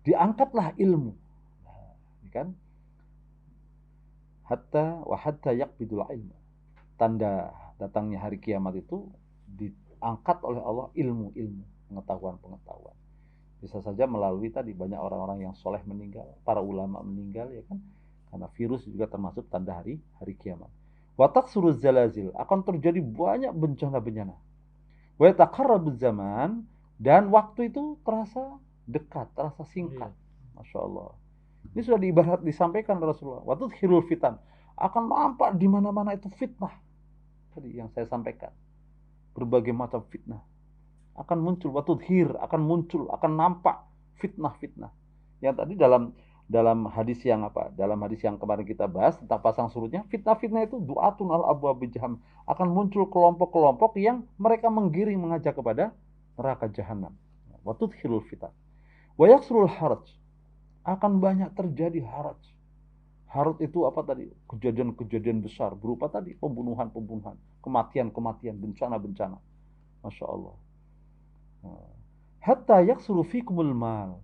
diangkatlah ilmu. Nah, kan? Hatta yaqbidul ilm. Tanda datangnya hari kiamat itu diangkat oleh Allah ilmu, pengetahuan. Bisa saja melalui tadi banyak orang-orang yang soleh meninggal, para ulama meninggal, ya kan? Karena virus juga termasuk tanda hari kiamat. Wa taqsuruz zalazil, akan terjadi banyak bencana-bencana. Wa yataqarrabuz zaman, dan waktu itu terasa dekat, terasa singkat. Masya Allah. Ini sudah disampaikan Rasulullah. Wa tudkhirul fitan, akan nampak di mana-mana itu fitnah. Tadi yang saya sampaikan. Berbagai macam fitnah akan muncul, akan nampak fitnah. Yang tadi dalam hadis yang kemarin kita bahas tentang pasang surutnya, fitnah itu du'atun al abwabi jahannam, akan muncul kelompok-kelompok yang mereka menggiring mengajak kepada neraka jahanam. Wa tudkhilul fitan. Wa yaksrul haraj, akan banyak terjadi haraj. Haraj itu apa tadi? Kejadian-kejadian besar berupa tadi pembunuhan, kematian, bencana. Masya Allah. Hatta yaksuru fikumul mal,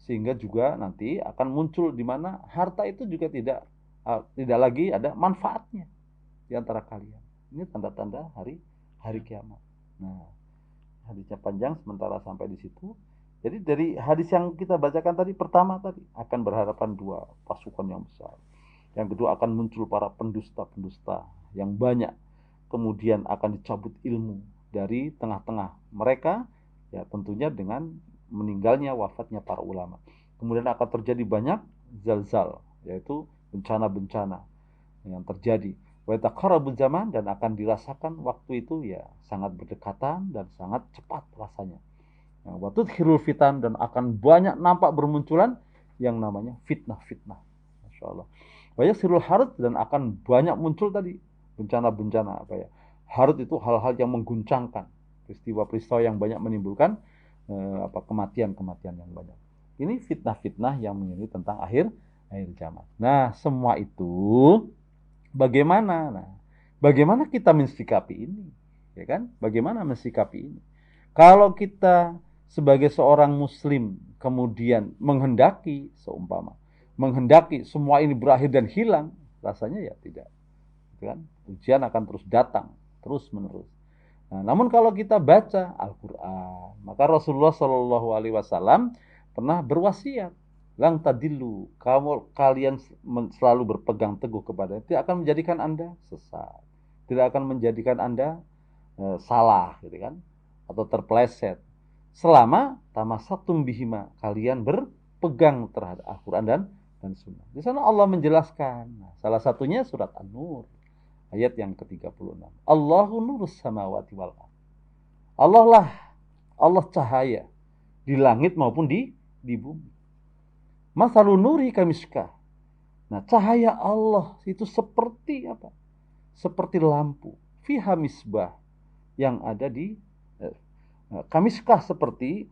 sehingga juga nanti akan muncul di mana harta itu juga tidak lagi ada manfaatnya di antara kalian. Ini tanda-tanda hari kiamat. Nah, hadisnya panjang, sementara sampai di situ Jadi dari hadis yang kita bacakan tadi, pertama tadi akan berhadapan dua pasukan yang besar. Yang kedua akan muncul para pendusta-pendusta yang banyak. Kemudian akan dicabut ilmu dari tengah-tengah mereka, ya tentunya dengan meninggalnya, wafatnya para ulama. Kemudian akan terjadi banyak zalzal, yaitu bencana-bencana yang terjadi. Wa taqarrabul zaman, dan akan dirasakan waktu itu ya sangat berdekatan dan sangat cepat rasanya. Wa tudkhirul fitan, dan akan banyak nampak bermunculan yang namanya fitnah-fitnah. Masya Allah. Wa yasirul harut, dan akan banyak muncul tadi bencana-bencana apa ya. Harut itu hal-hal yang mengguncangkan, peristiwa-peristiwa yang banyak menimbulkan kematian-kematian yang banyak. Ini fitnah-fitnah yang mengenai tentang akhir zaman. Nah, semua itu bagaimana? Nah, bagaimana kita mensikapi ini? Ya kan? Bagaimana mensikapi ini? Kalau kita sebagai seorang muslim kemudian menghendaki semua ini berakhir dan hilang, rasanya ya tidak. Kan? Ujian akan terus datang, terus menerus. Nah, namun kalau kita baca Al-Quran, maka Rasulullah Shallallahu Alaihi Wasallam pernah berwasiat, lang tadillu, kalian selalu berpegang teguh kepada, tidak akan menjadikan anda sesat, tidak akan menjadikan anda salah, gitu kan, atau terpeleset, selama tamassatum bihima, kalian berpegang terhadap Al-Quran dan Sunnah. Di sana Allah menjelaskan, salah satunya surat An-Nur ayat yang ke-36. Allahu nurus samawati wal ardh. Allah cahaya di langit maupun di bumi. Masalun nuri kamiskah. Nah, cahaya Allah itu seperti apa? Seperti lampu. Fiha misbah, yang ada di kamiskah, seperti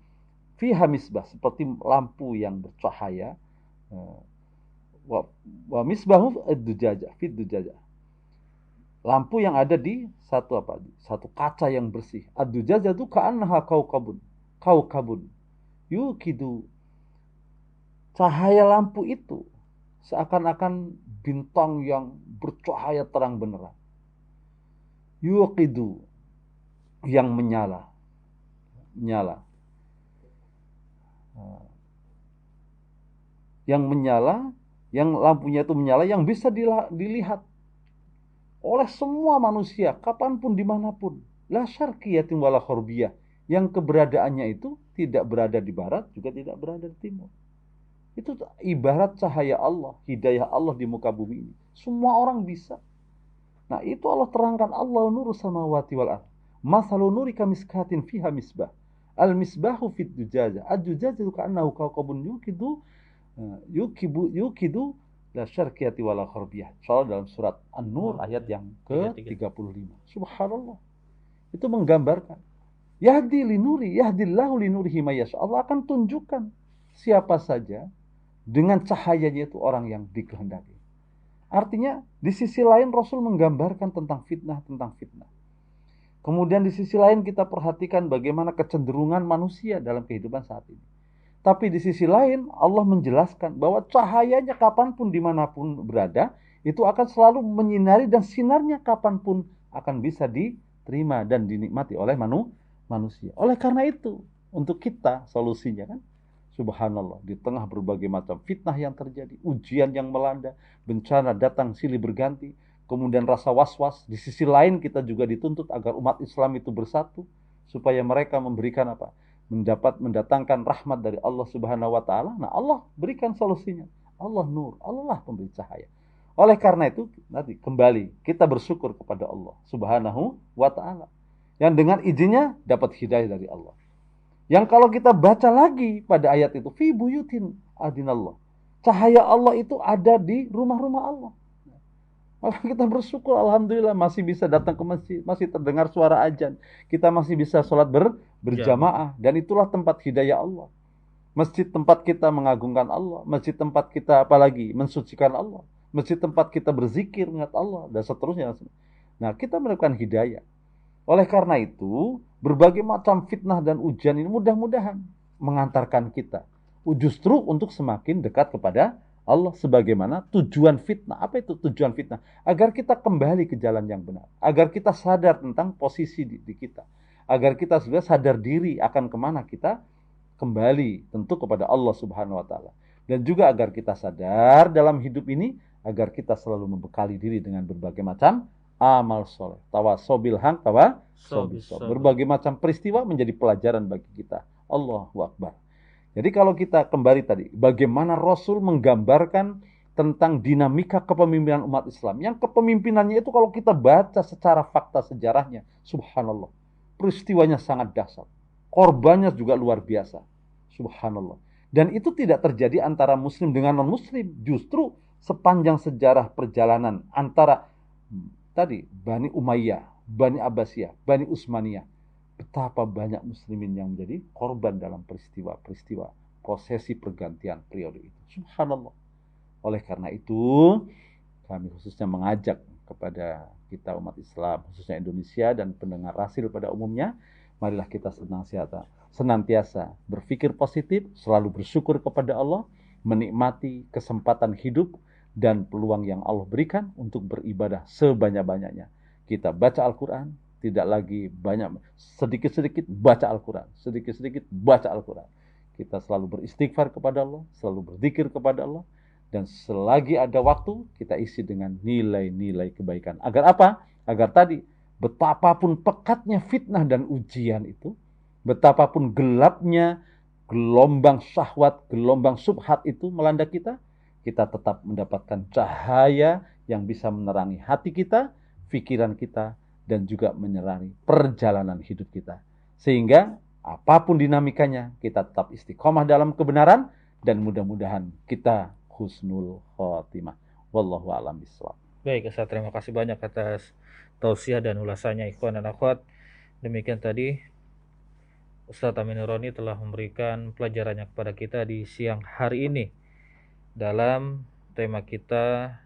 fiha misbah, seperti lampu yang bercahaya. Wa misbahu ad-dujajah, fid dujajah. Lampu yang ada di satu kaca yang bersih. Ad-dujajah itu ka'annaha kaukabun yukidu. Cahaya lampu itu seakan-akan bintang yang bercahaya terang benderang. Yukidu, yang menyala. Yang menyala, yang lampunya itu menyala, yang bisa dilihat oleh semua manusia, kapanpun, dimanapun. La syarqiyatin wala gharbiyah, yang keberadaannya itu tidak berada di barat, juga tidak berada di timur. Itu ibarat cahaya Allah, hidayah Allah di muka bumi ini. Semua orang bisa. Nah, itu Allah terangkan, Allah nurus samawati wal ardh. Masalun nuri kamiskatin fiha misbah. Al-misbahu fid dujajah. Ad-dujajah ka'annahu kaukabun yukidu la syarqiyati wala gharbiyah. Soal dalam surat An-Nur ayat yang ke-35. Subhanallah. Itu menggambarkan yahdillahu linurihi mayyasha. Allah akan tunjukkan siapa saja dengan cahayanya itu orang yang dikehendaki. Artinya di sisi lain Rasul menggambarkan tentang fitnah. Kemudian di sisi lain kita perhatikan bagaimana kecenderungan manusia dalam kehidupan saat ini. Tapi di sisi lain Allah menjelaskan bahwa cahayanya kapanpun dimanapun berada, itu akan selalu menyinari, dan sinarnya kapanpun akan bisa diterima dan dinikmati oleh manusia. Oleh karena itu, untuk kita solusinya kan, subhanallah, di tengah berbagai macam fitnah yang terjadi, ujian yang melanda, bencana datang silih berganti, kemudian rasa was-was, di sisi lain kita juga dituntut agar umat Islam itu bersatu, supaya mereka memberikan apa? Mendatangkan rahmat dari Allah Subhanahu wa taala. Nah, Allah berikan solusinya. Allah nur, Allah lah pemberi cahaya. Oleh karena itu, nanti kembali kita bersyukur kepada Allah Subhanahu wa taala, yang dengan izinnya dapat hidayah dari Allah. Yang kalau kita baca lagi pada ayat itu, fi buyutin adinallah, cahaya Allah itu ada di rumah-rumah Allah. Maka kita bersyukur, alhamdulillah masih bisa datang ke masjid, masih terdengar suara azan, kita masih bisa sholat berjamaah, dan itulah tempat hidayah Allah. Masjid tempat kita mengagungkan Allah, masjid tempat kita apalagi mensucikan Allah, masjid tempat kita berzikir mengingat Allah, dan seterusnya. Nah, kita mendapatkan hidayah. Oleh karena itu, berbagai macam fitnah dan ujian ini mudah-mudahan mengantarkan kita justru untuk semakin dekat kepada Allah, sebagaimana tujuan fitnah. Apa itu tujuan fitnah? Agar kita kembali ke jalan yang benar, agar kita sadar tentang posisi di kita, agar kita sudah sadar diri akan kemana kita kembali tentu kepada Allah Subhanahu wa taala. Dan juga agar kita sadar dalam hidup ini, agar kita selalu membekali diri dengan berbagai macam amal soleh. Tawasau bil haq, tawasau bis sabr. Berbagai macam peristiwa menjadi pelajaran bagi kita. Allahu Akbar. Jadi kalau kita kembali tadi, bagaimana Rasul menggambarkan tentang dinamika kepemimpinan umat Islam. Yang kepemimpinannya itu kalau kita baca secara fakta sejarahnya, subhanallah, peristiwanya sangat dahsyat. Korbannya juga luar biasa. Subhanallah. Dan itu tidak terjadi antara muslim dengan non-muslim. Justru sepanjang sejarah perjalanan antara tadi Bani Umayyah, Bani Abbasiyah, Bani Utsmaniyah, betapa banyak muslimin yang menjadi korban dalam peristiwa-peristiwa prosesi pergantian periode itu. Subhanallah. Oleh karena itu, kami khususnya mengajak kepada kita umat Islam, khususnya Indonesia dan pendengar Rasil pada umumnya, marilah kita senantiasa berpikir positif, selalu bersyukur kepada Allah, menikmati kesempatan hidup dan peluang yang Allah berikan untuk beribadah sebanyak-banyaknya. Kita baca Al-Quran, tidak lagi banyak, sedikit-sedikit baca Al-Quran, sedikit-sedikit baca Al-Quran. Kita selalu beristighfar kepada Allah, selalu berzikir kepada Allah, dan selagi ada waktu, kita isi dengan nilai-nilai kebaikan. Agar apa? Agar tadi, betapapun pekatnya fitnah dan ujian itu, betapapun gelapnya gelombang syahwat, gelombang subhat itu melanda kita, kita tetap mendapatkan cahaya yang bisa menerangi hati kita, pikiran kita, dan juga menerangi perjalanan hidup kita. Sehingga apapun dinamikanya, kita tetap istiqomah dalam kebenaran, dan mudah-mudahan kita husnul khotimah. Wallahu a'lam bishawab. Baik, Ustaz, terima kasih banyak atas tausiah dan ulasannya, ikhwan dan akhwat. Demikian tadi Ustaz Amin Nuroni telah memberikan pelajarannya kepada kita di siang hari ini dalam tema kita,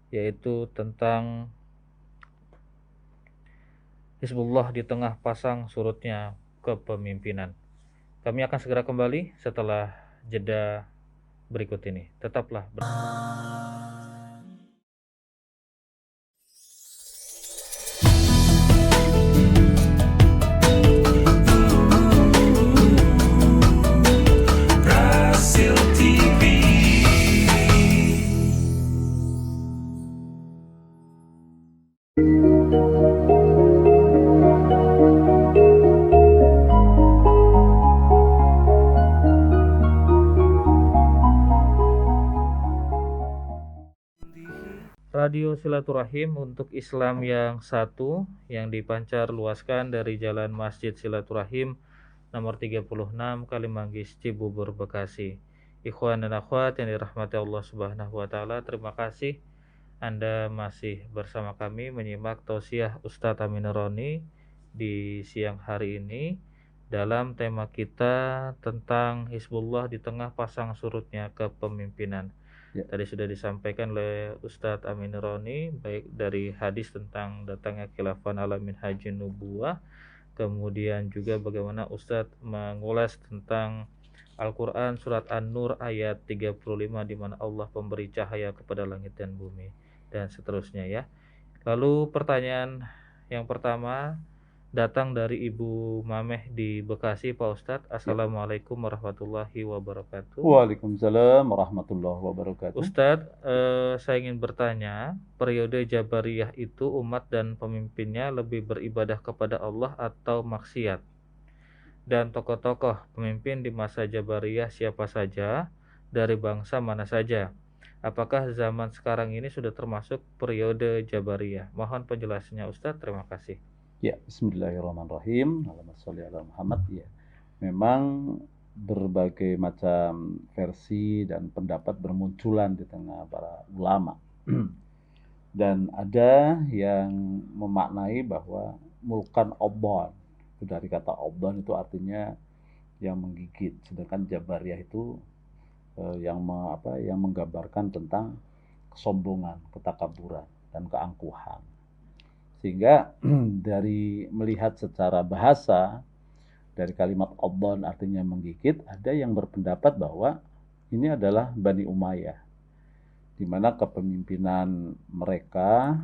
yaitu tentang Hizbullah di tengah pasang surutnya kepemimpinan. Kami akan segera kembali setelah jeda berikut ini. Tetaplah Rasil TV. Radio Silaturahim untuk Islam yang satu, yang dipancar luaskan dari Jalan Masjid Silaturahim nomor 36 Kalimanggis, Cibubur, Bekasi. Ikhwan dan akhwat yang dirahmati Allah Subhanahu wa taala, terima kasih Anda masih bersama kami menyimak tausiah Ustadz Amin Nuroni di siang hari ini dalam tema kita tentang Hizbullah di tengah pasang surutnya kepemimpinan. Ya. Tadi sudah disampaikan oleh Ustadz Amin Nuroni, baik dari hadis tentang datangnya khilafah ala minhajin nubuwah, kemudian juga bagaimana Ustadz mengulas tentang Al-Quran surat An-Nur ayat 35 di mana Allah pemberi cahaya kepada langit dan bumi, dan seterusnya ya. Lalu pertanyaan yang pertama datang dari Ibu Mameh di Bekasi, Pak Ustadz. Assalamualaikum warahmatullahi wabarakatuh. Waalaikumsalam warahmatullahi wabarakatuh. Ustadz, saya ingin bertanya, periode Jabariyah itu umat dan pemimpinnya lebih beribadah kepada Allah atau maksiat? Dan tokoh-tokoh pemimpin di masa Jabariyah siapa saja, dari bangsa mana saja? Apakah zaman sekarang ini sudah termasuk periode Jabariyah? Mohon penjelasannya Ustadz, terima kasih. Ya, bismillahirrahmanirrahim. Allahumma sholli ala Muhammad. Ya, memang berbagai macam versi dan pendapat bermunculan di tengah para ulama. Dan ada yang memaknai bahwa mulkan obon, itu dari kata obon itu artinya yang menggigit, sedangkan Jabariyah itu yang menggambarkan tentang kesombongan, ketakaburan dan keangkuhan. Sehingga dari melihat secara bahasa dari kalimat obon artinya menggigit, ada yang berpendapat bahwa ini adalah Bani Umayyah, di mana kepemimpinan mereka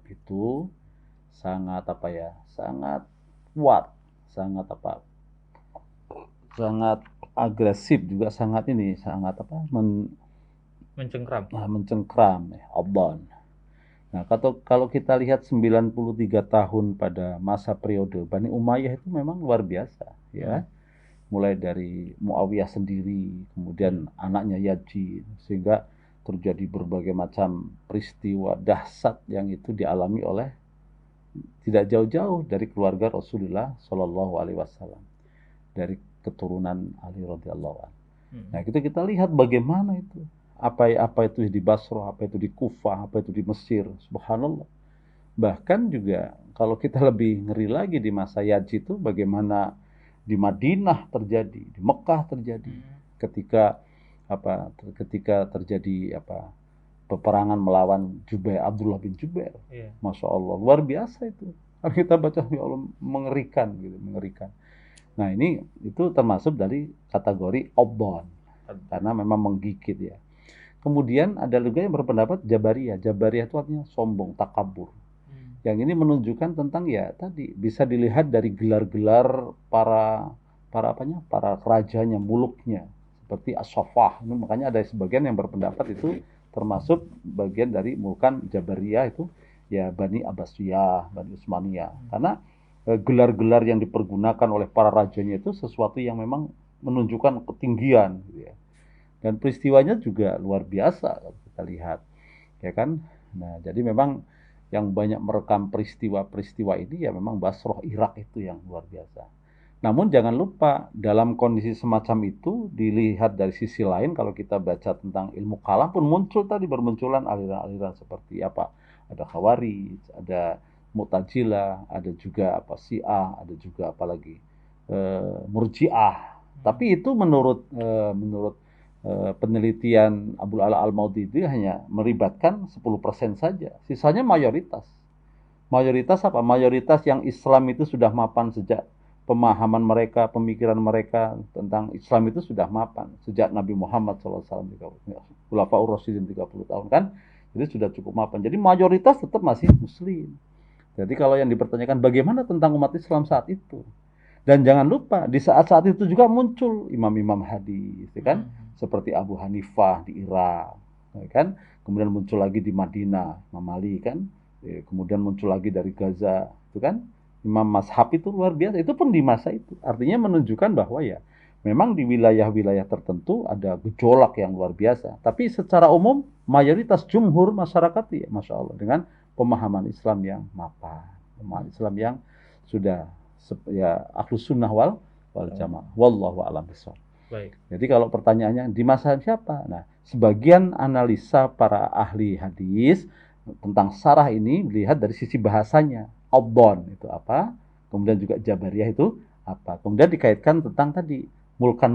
itu sangat sangat kuat, sangat agresif juga, sangat Mencengkram. mencengkram ya, Abban. Nah, kalau kita lihat 93 tahun pada masa periode Bani Umayyah itu memang luar biasa ya. Mulai dari Muawiyah sendiri, kemudian anaknya Yazid, sehingga terjadi berbagai macam peristiwa dahsyat yang itu dialami oleh tidak jauh-jauh dari keluarga Rasulullah Shallallahu Alaihi Wasallam, dari keturunan Ali radhiyallahu anhu. Nah, kita lihat bagaimana itu, apa itu di Basrah, apa itu di Kufah, apa itu di Mesir, subhanallah. Bahkan juga kalau kita lebih ngeri lagi di masa Yazid itu bagaimana di Madinah terjadi, di Mekah terjadi, ketika terjadi peperangan melawan Abdullah bin Jubair. Masya Allah, luar biasa itu. Kalau kita baca, ya Allah, mengerikan gitu, mengerikan. Nah, itu termasuk dari kategori Abban, karena memang menggigit ya. Kemudian ada juga yang berpendapat Jabariyah. Jabariyah itu artinya sombong, takabur. Yang ini menunjukkan tentang ya tadi, bisa dilihat dari gelar-gelar para rajanya, muluknya, seperti As-Saffah. Makanya ada sebagian yang berpendapat itu termasuk bagian dari mulkan Jabariyah, itu ya Bani Abbasiyah, Bani Utsmaniyah. Karena gelar-gelar yang dipergunakan oleh para rajanya itu sesuatu yang memang menunjukkan ketinggian gitu ya. Dan peristiwanya juga luar biasa kalau kita lihat, ya kan. Nah, jadi memang yang banyak merekam peristiwa-peristiwa ini ya memang Basrah, Irak itu yang luar biasa. Namun jangan lupa, dalam kondisi semacam itu dilihat dari sisi lain, kalau kita baca tentang ilmu kalam pun bermunculan aliran-aliran seperti apa? Ada Khawarij, ada Mu'tazilah, ada juga Syiah, ada juga apalagi Murji'ah. Tapi itu menurut penelitian Abul Ala Al-Maududi hanya melibatkan 10% saja. Sisanya mayoritas. Mayoritas apa? Mayoritas yang Islam itu sudah mapan sejak pemahaman mereka, pemikiran mereka tentang Islam itu sudah mapan sejak Nabi Muhammad SAW, Khulafaur Rasyidin 30 tahun kan. Jadi sudah cukup mapan. Jadi mayoritas tetap masih Muslim. Jadi kalau yang dipertanyakan bagaimana tentang umat Islam saat itu? Dan jangan lupa di saat-saat itu juga muncul imam-imam hadis, ya kan? Seperti Abu Hanifah di Irak, ya kan? Kemudian muncul lagi di Madinah, Imam Ali kan? Kemudian muncul lagi dari Gaza, itu kan? Imam Mazhab itu luar biasa. Itu pun di masa itu. Artinya menunjukkan bahwa ya memang di wilayah-wilayah tertentu ada gejolak yang luar biasa. Tapi secara umum mayoritas jumhur masyarakat ya, masya Allah, dengan pemahaman Islam yang mapan, pemahaman Islam yang sudah ya ahlus sunnah wal jamaah. Wallahu a'lam bishawab. Baik. Jadi kalau pertanyaannya di masa siapa? Nah, sebagian analisa para ahli hadis tentang sarah ini melihat dari sisi bahasanya. Abban itu apa? Kemudian juga Jabariyah itu apa? Kemudian dikaitkan tentang tadi mulkan.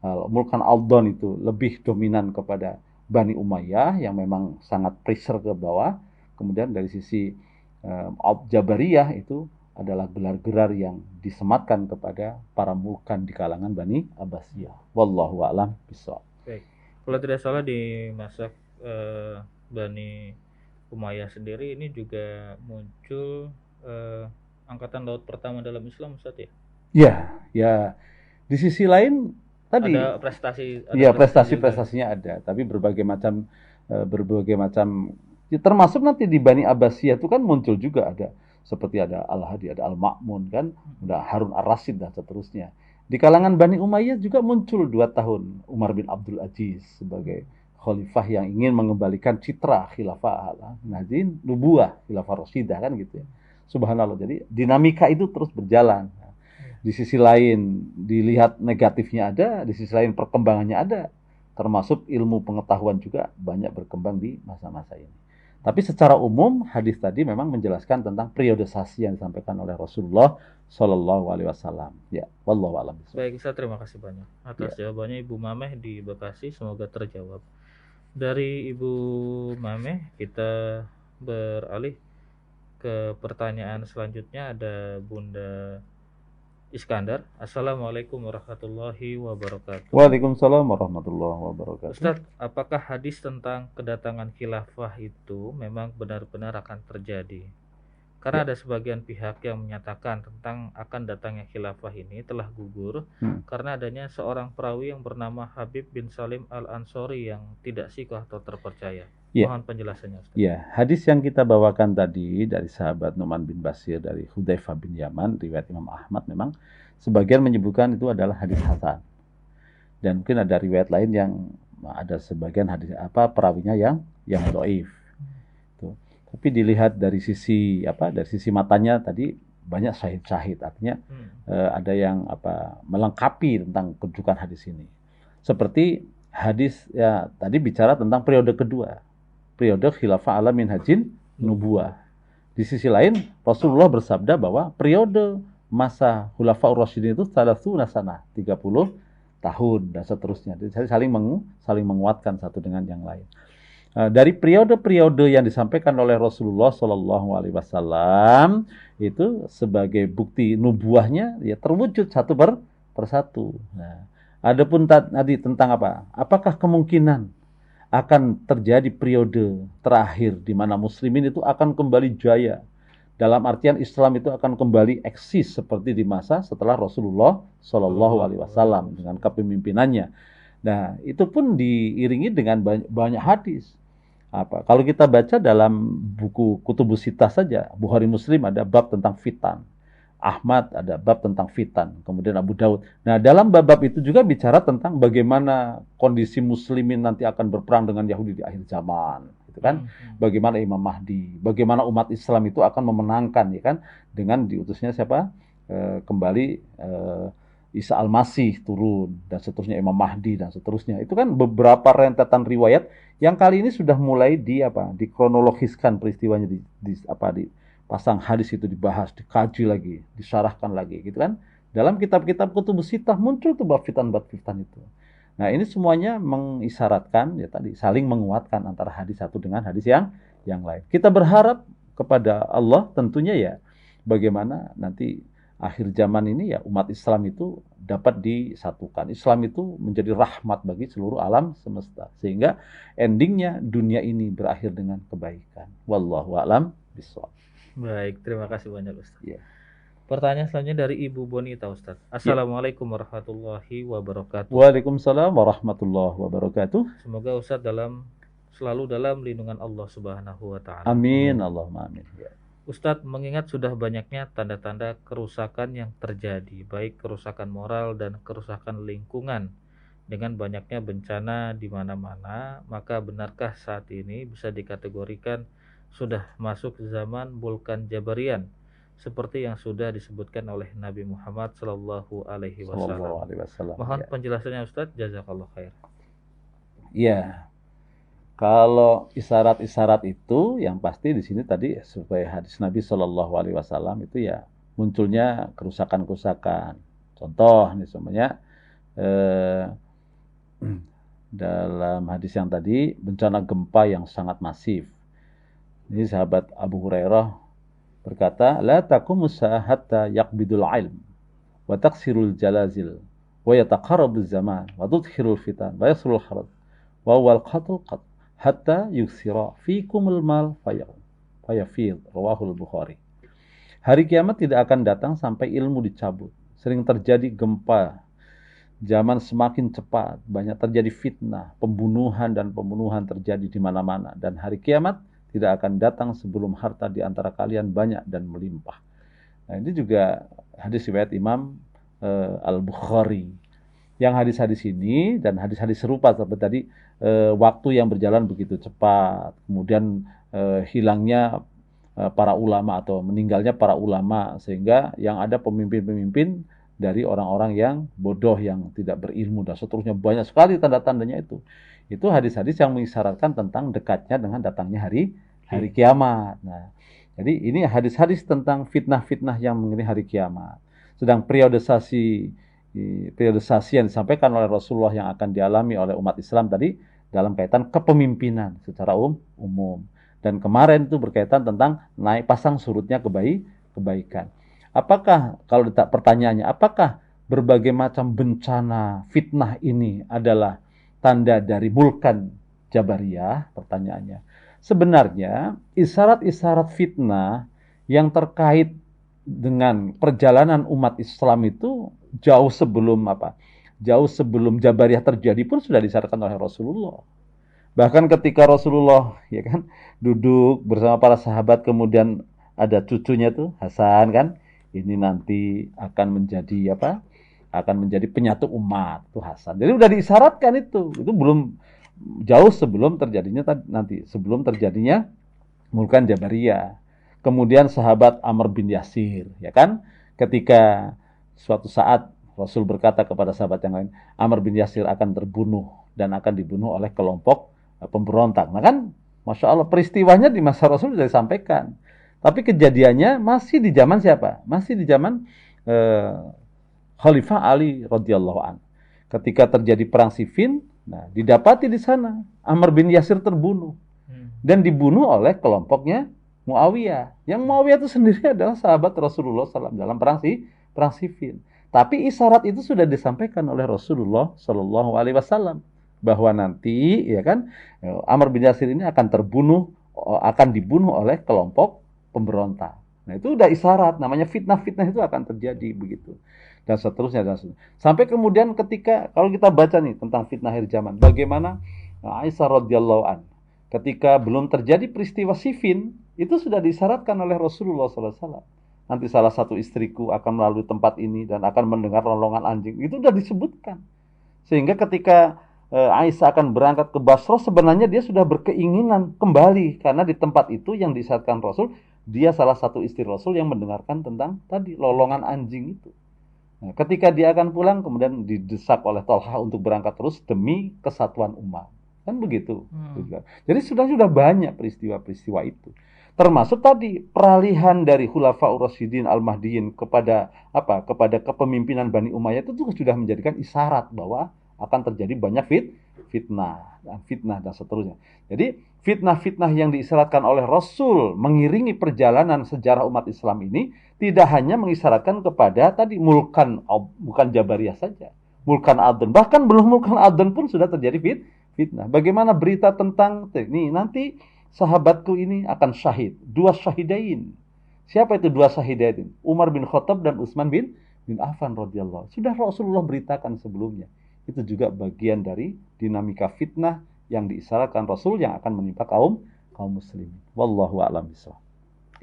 Mulkan Abban itu lebih dominan kepada Bani Umayyah yang memang sangat pressure ke bawah. Kemudian dari sisi Jabariyah itu adalah gelar-gelar yang disematkan kepada para mulkan di kalangan Bani Abbasiyah. Wallahu a'lam bishawab. Baik. Kalau tidak salah di masa Bani Umayyah sendiri ini juga muncul angkatan laut pertama dalam Islam, Ustaz ya? Ya. Di sisi lain tadi ada prestasinya ada, tapi berbagai macam termasuk nanti di Bani Abbasiyah itu kan muncul juga ada seperti ada Al-Hadi, ada Al-Ma'mun kan, ada Harun Ar-Rasyid dan seterusnya. Di kalangan Bani Umayyah juga muncul 2 tahun Umar bin Abdul Aziz sebagai khalifah yang ingin mengembalikan citra khilafah Nahdien nubuwah, khilafah Rasyidah kan gitu ya. Subhanallah. Jadi dinamika itu terus berjalan. Di sisi lain dilihat negatifnya ada, di sisi lain perkembangannya ada. Termasuk ilmu pengetahuan juga banyak berkembang di masa-masa ini. Tapi secara umum hadis tadi memang menjelaskan tentang periodisasi yang disampaikan oleh Rasulullah Shallallahu Alaihi Wasallam. Ya, wallahu a'lam. Baik, Ustaz, terima kasih banyak atas jawabannya Ibu Mameh di Bekasi. Semoga terjawab. Dari Ibu Mameh kita beralih ke pertanyaan selanjutnya. Ada Bunda Iskandar. Assalamualaikum warahmatullahi wabarakatuh. Waalaikumsalam warahmatullahi wabarakatuh. Ustaz, apakah hadis tentang kedatangan khilafah itu memang benar-benar akan terjadi? Karena ada sebagian pihak yang menyatakan tentang akan datangnya khilafah ini telah gugur karena adanya seorang perawi yang bernama Habib bin Salim Al-Ansori yang tidak sahih atau terpercaya. Ya. Mohon penjelasannya, Ustaz. Ya, hadis yang kita bawakan tadi dari sahabat Nu'man bin Bashir dari Hudzaifah bin Yaman, riwayat Imam Ahmad, memang sebagian menyebutkan itu adalah hadis hasan. Dan mungkin ada riwayat lain yang ada sebagian hadis perawinya yang dhaif. Tapi dilihat dari sisi matanya tadi banyak syahid-syahid, artinya ada yang melengkapi tentang kedudukan hadis ini. Seperti hadis ya tadi bicara tentang periode kedua, periode khilafah ala minhajin nubuwah. Di sisi lain Rasulullah bersabda bahwa periode masa khulafaur rasyidin itu 30 sanah, 30 tahun dan seterusnya. Jadi saling menguatkan satu dengan yang lain. Dari periode-periode yang disampaikan oleh Rasulullah Shallallahu Alaihi Wasallam itu sebagai bukti nubuahnya ya terwujud satu persatu. Nah, adapun tadi tentang apakah kemungkinan akan terjadi periode terakhir di mana muslimin itu akan kembali jaya, dalam artian Islam itu akan kembali eksis seperti di masa setelah Rasulullah Shallallahu Alaihi Wasallam dengan kepemimpinannya. Nah, itu pun diiringi dengan banyak hadis. Kalau kita baca dalam buku Kutubus Sittah saja, Bukhari Muslim ada bab tentang fitan, Ahmad ada bab tentang fitan, kemudian Abu Daud. Nah, dalam bab itu juga bicara tentang bagaimana kondisi muslimin nanti akan berperang dengan Yahudi di akhir zaman, gitu kan? Bagaimana Imam Mahdi, bagaimana umat Islam itu akan memenangkan, ya kan? Dengan diutusnya siapa? Kembali Isa Al-Masih turun dan seterusnya, Imam Mahdi dan seterusnya. Itu kan beberapa rentetan riwayat yang kali ini sudah mulai dikronologiskan peristiwanya, dipasang hadis itu, dibahas, dikaji lagi, disyarahkan lagi, gitu kan. Dalam kitab-kitab Kutubus Sittah muncul tuh bab fitan itu. Nah, ini semuanya mengisyaratkan ya tadi saling menguatkan antara hadis satu dengan hadis yang lain. Kita berharap kepada Allah tentunya ya bagaimana nanti akhir zaman ini ya umat Islam itu dapat disatukan. Islam itu menjadi rahmat bagi seluruh alam semesta. Sehingga endingnya dunia ini berakhir dengan kebaikan. Wallahu a'lam bishawab. Baik, terima kasih banyak Ustaz. Ya. Pertanyaan selanjutnya dari Ibu Bonita, Ustaz. Assalamualaikum warahmatullahi wabarakatuh. Waalaikumsalam warahmatullahi wabarakatuh. Semoga Ustaz selalu dalam lindungan Allah Subhanahu wa taala. Amin, Allahumma amin. Ya. Ustadz, mengingat sudah banyaknya tanda-tanda kerusakan yang terjadi, baik kerusakan moral dan kerusakan lingkungan, dengan banyaknya bencana di mana-mana, maka benarkah saat ini bisa dikategorikan sudah masuk zaman Vulkan Jabarian, seperti yang sudah disebutkan oleh Nabi Muhammad Sallallahu Alaihi Wasallam? Mohon penjelasannya Ustadz, jazakallah khair. Ya. Kalau isyarat-isyarat itu yang pasti di sini tadi supaya hadis Nabi Shallallahu Alaihi Wasallam itu ya munculnya kerusakan-kerusakan. Contoh nih semuanya dalam hadis yang tadi bencana gempa yang sangat masif. Ini sahabat Abu Hurairah berkata, la taqumus sa'a hatta yaqbidul ilm wa taksirul jalazil wa yataqarrabuz zaman wa tudkhirul fitan wa yasrul harad wa wal qatl hatta yuksira fikumul mal fayafid, rawahul Bukhari. Hari kiamat tidak akan datang sampai ilmu dicabut. Sering terjadi gempa, zaman semakin cepat, banyak terjadi fitnah, pembunuhan terjadi di mana-mana. Dan hari kiamat tidak akan datang sebelum harta di antara kalian banyak dan melimpah. Nah, ini juga hadis riwayat Imam Al-Bukhari. Yang hadis-hadis ini dan hadis-hadis serupa seperti tadi, waktu yang berjalan begitu cepat, kemudian hilangnya para ulama atau meninggalnya para ulama, sehingga yang ada pemimpin-pemimpin dari orang-orang yang bodoh, yang tidak berilmu dan seterusnya, banyak sekali tanda-tandanya itu. Itu hadis-hadis yang mengisyaratkan tentang dekatnya dengan datangnya hari kiamat. Nah, jadi ini hadis-hadis tentang fitnah-fitnah yang mengenai hari kiamat. Sedang periodisasi yang disampaikan oleh Rasulullah yang akan dialami oleh umat Islam tadi dalam kaitan kepemimpinan secara umum. Dan kemarin itu berkaitan tentang naik pasang surutnya kebaikan. Apakah, kalau pertanyaannya, apakah berbagai macam bencana fitnah ini adalah tanda dari Vulkan Jabariyah? Pertanyaannya. Sebenarnya isyarat-isyarat fitnah yang terkait dengan perjalanan umat Islam itu jauh sebelum Jabariyah terjadi pun sudah disyariatkan oleh Rasulullah. Bahkan ketika Rasulullah ya kan duduk bersama para sahabat, kemudian ada cucunya tuh Hasan kan, ini nanti akan menjadi penyatu umat tuh Hasan. Jadi udah disyaratkan itu belum jauh sebelum terjadinya Mulkan Jabariyah. Kemudian sahabat Amr bin Yasir, ya kan, ketika suatu saat Rasul berkata kepada sahabat yang lain, Amr bin Yasir akan terbunuh dan akan dibunuh oleh kelompok pemberontak. Nah kan, Masya Allah, peristiwanya di masa Rasul sudah disampaikan. Tapi kejadiannya masih di zaman siapa? Masih di zaman Khalifah Ali radhiyallahu an. Ketika terjadi perang Siffin, nah didapati di sana Amr bin Yasir terbunuh dan dibunuh oleh kelompoknya Muawiyah. Yang Muawiyah itu sendiri adalah sahabat Rasulullah SAW dalam perang Siffin. Tapi isyarat itu sudah disampaikan oleh Rasulullah SAW bahwa nanti ya kan Amr bin Yasir ini akan dibunuh oleh kelompok pemberontak. Nah itu udah isyarat, namanya fitnah-fitnah itu akan terjadi begitu. Dan seterusnya. Sampai kemudian ketika kalau kita baca nih tentang fitnah akhir zaman, bagaimana Aisyah radhiyallahu an ketika belum terjadi peristiwa Siffin itu sudah disyaratkan oleh Rasulullah SAW. Nanti salah satu istriku akan melalui tempat ini dan akan mendengar lolongan anjing. Itu sudah disebutkan. Sehingga ketika Aisyah akan berangkat ke Basrah, sebenarnya dia sudah berkeinginan kembali. Karena di tempat itu yang disyaratkan Rasul, dia salah satu istri Rasul yang mendengarkan tentang tadi lolongan anjing itu. Nah, ketika dia akan pulang, kemudian didesak oleh Tolha untuk berangkat terus demi kesatuan umat. Kan begitu. Jadi sudah banyak peristiwa-peristiwa itu. Termasuk tadi peralihan dari Khulafaur Rasyidin Al-Mahdiyin kepada kepemimpinan Bani Umayyah itu sudah menjadikan isyarat bahwa akan terjadi banyak fitnah dan seterusnya. Jadi fitnah-fitnah yang diisyaratkan oleh Rasul mengiringi perjalanan sejarah umat Islam ini tidak hanya mengisyaratkan kepada tadi bukan Jabariyah saja, Mulkan Adn, bahkan belum Mulkan Adn pun sudah terjadi fitnah. Bagaimana berita tentang nanti sahabatku ini akan syahid, dua syahidain. Siapa itu dua syahidain? Umar bin Khattab dan Utsman bin Affan radhiyallahu. Sudah Rasulullah beritakan sebelumnya. Itu juga bagian dari dinamika fitnah yang diisyaratkan Rasul yang akan menimpa kaum muslimin. Wallahu a'lam bishawab.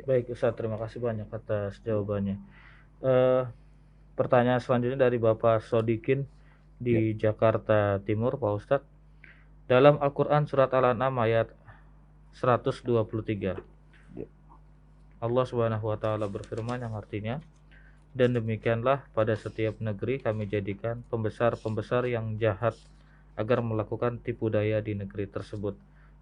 Baik Ustaz, terima kasih banyak atas jawabannya. Pertanyaan selanjutnya dari Bapak Sodikin di Jakarta Timur, Pak Ustadz. Dalam Al-Quran surat Al-An'am ayat 123, Allah Subhanahu wa Ta'ala berfirman yang artinya, dan demikianlah pada setiap negeri kami jadikan pembesar-pembesar yang jahat agar melakukan tipu daya di negeri tersebut.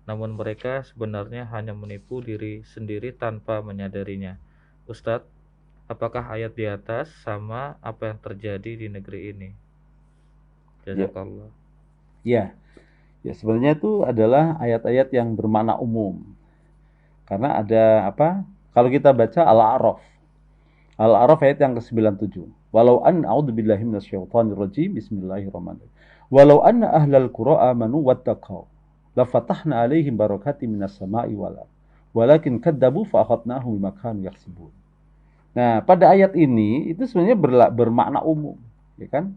Namun mereka sebenarnya hanya menipu diri sendiri tanpa menyadarinya. Ustadz, apakah ayat di atas sama apa yang terjadi di negeri ini? Jazakallah. Ya, sebenarnya itu adalah ayat-ayat yang bermakna umum. Karena ada kalau kita baca Al-A'raf ayat yang ke-97. Walau an a'udzubillahi minasyaitonirrajim. Bismillahirrahmanirrahim. Walau anna ahlal qura amanu wattaqau la fatahna 'alaihim barakatim minas sama'i wal ardh. Walakin kadzabu fa akhadnahum bima kanu yaksibun. Nah, pada ayat ini itu sebenarnya bermakna umum, ya kan?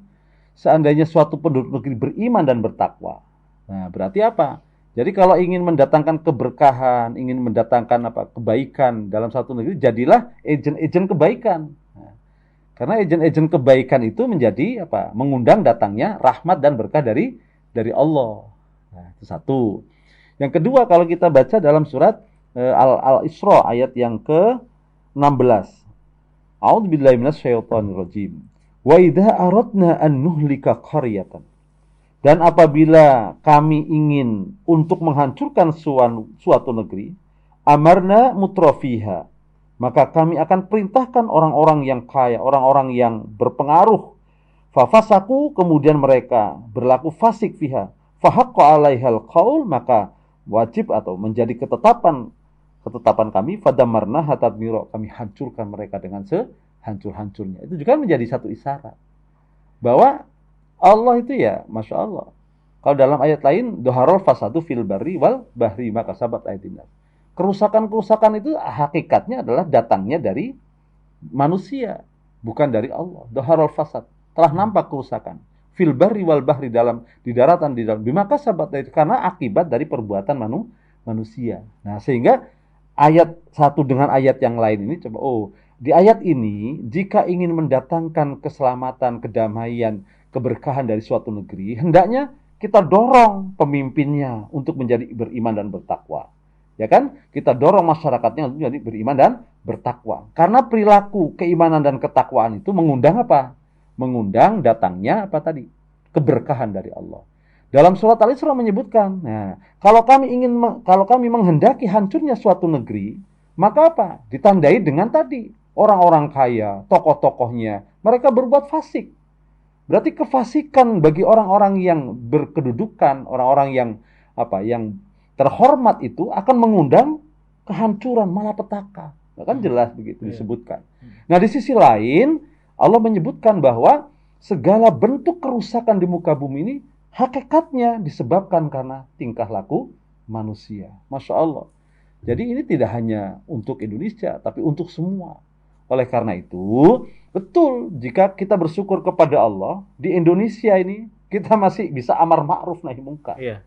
Seandainya suatu penduduk negeri beriman dan bertakwa. Nah, berarti apa? Jadi kalau ingin mendatangkan keberkahan, ingin mendatangkan kebaikan dalam satu negeri, jadilah agen-agen kebaikan. Nah, karena agen-agen kebaikan itu menjadi mengundang datangnya rahmat dan berkah dari Allah. Nah, itu satu. Yang kedua, kalau kita baca dalam surat Al-Isra ayat yang ke-16. A'udzubillahi minasyaitonirrajim. Wa idza aradna an nuhlika qaryatan. Dan apabila kami ingin untuk menghancurkan suatu negeri, amarna mutrafiha, maka kami akan perintahkan orang-orang yang kaya, orang-orang yang berpengaruh. Fafasaku, kemudian mereka berlaku fasik fiha. Fahaqqa 'alaihal qaul, maka wajib atau menjadi ketetapan kami, fadamarna hatadmiro, kami hancurkan mereka dengan sehancur-hancurnya. Itu juga menjadi satu isyarat bahwa Allah itu ya, Masya Allah. Kalau dalam ayat lain, doharol fasadu fil barri wal bahri, maka sabat ayatinnas. Kerusakan-kerusakan itu hakikatnya adalah datangnya dari manusia, bukan dari Allah. Dhaharul fasad, telah nampak kerusakan. Fil barri wal bahri, di daratan, di dalam, bima kasabat, karena akibat dari perbuatan manusia. Nah, sehingga ayat satu dengan ayat yang lain ini coba, di ayat ini jika ingin mendatangkan keselamatan, kedamaian, keberkahan dari suatu negeri, hendaknya kita dorong pemimpinnya untuk menjadi beriman dan bertakwa. Ya kan? Kita dorong masyarakatnya untuk menjadi beriman dan bertakwa. Karena perilaku keimanan dan ketakwaan itu mengundang apa? Mengundang datangnya apa tadi? Keberkahan dari Allah. Dalam surat Al-Isra menyebutkan, nah, kalau kami menghendaki hancurnya suatu negeri, maka apa? Ditandai dengan tadi, orang-orang kaya, tokoh-tokohnya, mereka berbuat fasik. Berarti kefasikan bagi orang-orang yang berkedudukan, orang-orang yang terhormat itu akan mengundang kehancuran, malapetaka. Kan jelas begitu disebutkan. Nah, di sisi lain Allah menyebutkan bahwa segala bentuk kerusakan di muka bumi ini hakikatnya disebabkan karena tingkah laku manusia. Masya Allah. Jadi ini tidak hanya untuk Indonesia, tapi untuk semua. Oleh karena itu, betul jika kita bersyukur kepada Allah, di Indonesia ini kita masih bisa amar ma'ruf nahi mungkar. Iya.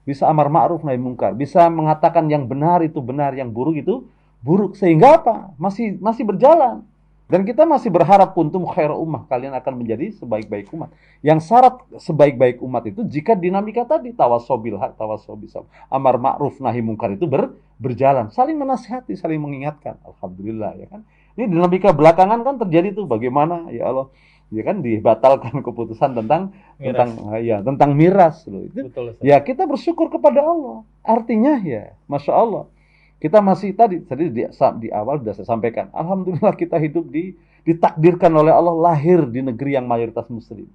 Bisa amar ma'ruf nahi mungkar, bisa mengatakan yang benar itu benar, yang buruk itu buruk. Sehingga apa? Masih berjalan. Dan kita masih berharap kuntum khairu ummah, kalian akan menjadi sebaik-baik umat. Yang syarat sebaik-baik umat itu jika dinamika tadi tawassaw bil haq, tawassaw bis sabr, amar ma'ruf nahi mungkar itu berjalan, saling menasihati, saling mengingatkan. Alhamdulillah, ya kan? Ini dinamika belakangan kan terjadi tuh, bagaimana ya Allah, ya kan, dibatalkan keputusan tentang miras loh. Itu betul, ya kita bersyukur kepada Allah. Artinya ya, Masya Allah, kita masih tadi di awal sudah saya sampaikan, alhamdulillah kita hidup ditakdirkan oleh Allah lahir di negeri yang mayoritas muslim.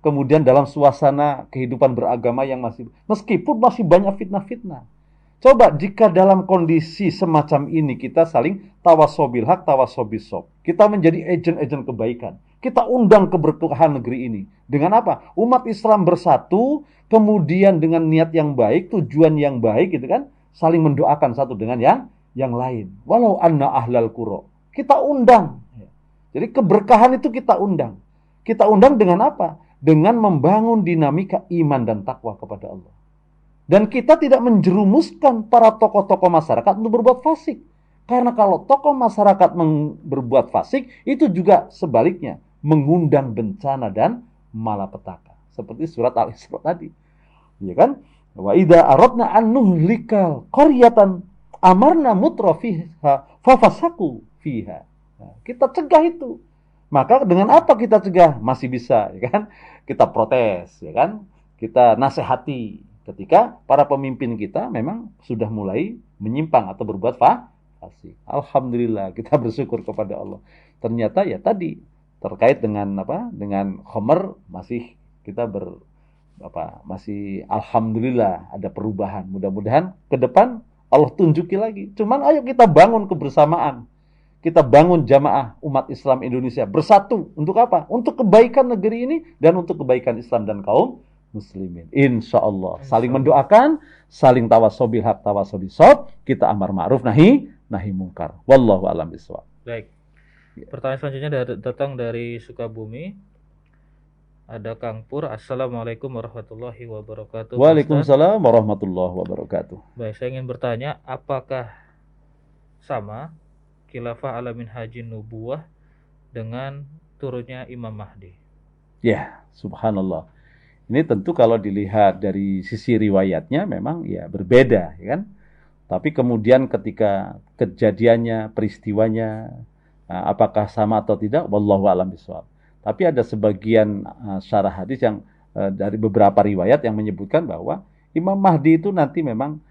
Kemudian dalam suasana kehidupan beragama yang meskipun masih banyak fitnah-fitnah. Coba jika dalam kondisi semacam ini kita saling tawassaw bil haq, tawassaw bis sabr. Kita menjadi agen-agen kebaikan. Kita undang keberkahan negeri ini. Dengan apa? Umat Islam bersatu, kemudian dengan niat yang baik, tujuan yang baik gitu kan, saling mendoakan satu dengan yang lain. Walau anna ahlal qura. Kita undang. Jadi keberkahan itu kita undang. Kita undang dengan apa? Dengan membangun dinamika iman dan takwa kepada Allah. Dan kita tidak menjerumuskan para tokoh-tokoh masyarakat untuk berbuat fasik. Karena kalau tokoh masyarakat berbuat fasik, itu juga sebaliknya mengundang bencana dan malapetaka. Seperti surat Al-Isra tadi. Ya kan? Wa idza aradna an nuhlikal qaryatan amarna mutrafiha fafasaku fiha. Nah, kita cegah itu. Maka dengan apa kita cegah? Masih bisa, ya kan? Kita protes, ya kan? Kita nasihati ketika para pemimpin kita memang sudah mulai menyimpang atau berbuat fasik. Alhamdulillah, kita bersyukur kepada Allah. Ternyata ya tadi terkait dengan dengan khamr masih kita masih alhamdulillah ada perubahan. Mudah-mudahan ke depan Allah tunjuki lagi. Cuman ayo kita bangun kebersamaan. Kita bangun jamaah umat Islam Indonesia bersatu untuk apa? Untuk kebaikan negeri ini dan untuk kebaikan Islam dan kaum muslimin. Insya Allah. Saling mendoakan, saling tawassaw bil haq, tawassaw bis sabr, kita amar ma'ruf nahi mungkar. Wallahu a'lam bishawab. Baik. Pertanyaan selanjutnya datang dari Sukabumi. Ada Kang Pur. Assalamualaikum warahmatullahi wabarakatuh. Waalaikumsalam warahmatullahi wabarakatuh. Baik, saya ingin bertanya, apakah sama khilafah alamin haji nubuwah dengan turunnya Imam Mahdi? Ya, subhanallah. Ini tentu kalau dilihat dari sisi riwayatnya memang ya berbeda, ya kan? Tapi kemudian ketika kejadiannya, peristiwanya, apakah sama atau tidak? Wallahu a'lam bishawab. Tapi ada sebagian syarah hadis yang dari beberapa riwayat yang menyebutkan bahwa Imam Mahdi itu nanti memang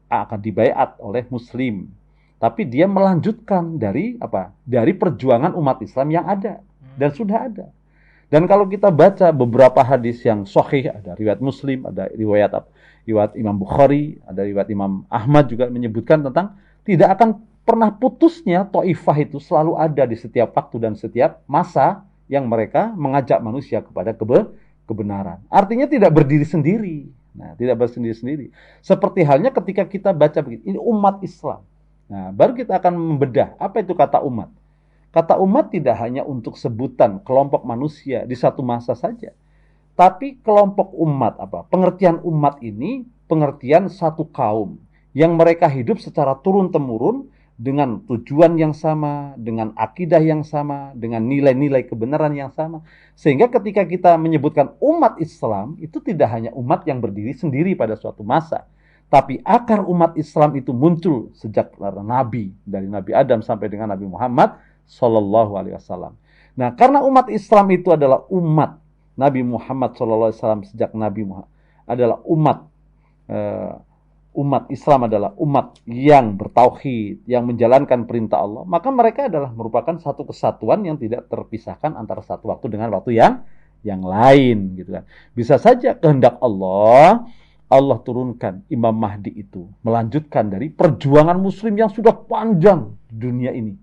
akan dibaiat oleh Muslim. Tapi dia melanjutkan dari perjuangan umat Islam yang ada dan sudah ada. Dan kalau kita baca beberapa hadis yang sahih, ada riwayat Muslim, ada riwayat Imam Bukhari, ada riwayat Imam Ahmad juga menyebutkan tentang tidak akan pernah putusnya Taifah itu selalu ada di setiap waktu dan setiap masa yang mereka mengajak manusia kepada kebenaran. Artinya tidak berdiri sendiri. Nah, tidak bersendiri-sendiri. Seperti halnya ketika kita baca begini, ini umat Islam. Nah, baru kita akan membedah apa itu kata umat. Kata umat tidak hanya untuk sebutan kelompok manusia di satu masa saja. Tapi kelompok umat apa? Pengertian umat ini pengertian satu kaum yang mereka hidup secara turun-temurun dengan tujuan yang sama, dengan akidah yang sama, dengan nilai-nilai kebenaran yang sama. Sehingga ketika kita menyebutkan umat Islam, itu tidak hanya umat yang berdiri sendiri pada suatu masa. Tapi akar umat Islam itu muncul sejak Nabi, dari Nabi Adam sampai dengan Nabi Muhammad Sallallahu Alaihi Wasallam. Nah, karena umat Islam itu adalah umat Nabi Muhammad Sallallahu Alaihi Wasallam, sejak Nabi Muhammad adalah umat Islam adalah umat yang bertauhid, yang menjalankan perintah Allah, maka mereka adalah merupakan satu kesatuan yang tidak terpisahkan antara satu waktu dengan waktu yang lain, gitu kan. Bisa saja kehendak Allah turunkan Imam Mahdi itu melanjutkan dari perjuangan Muslim yang sudah panjang di dunia ini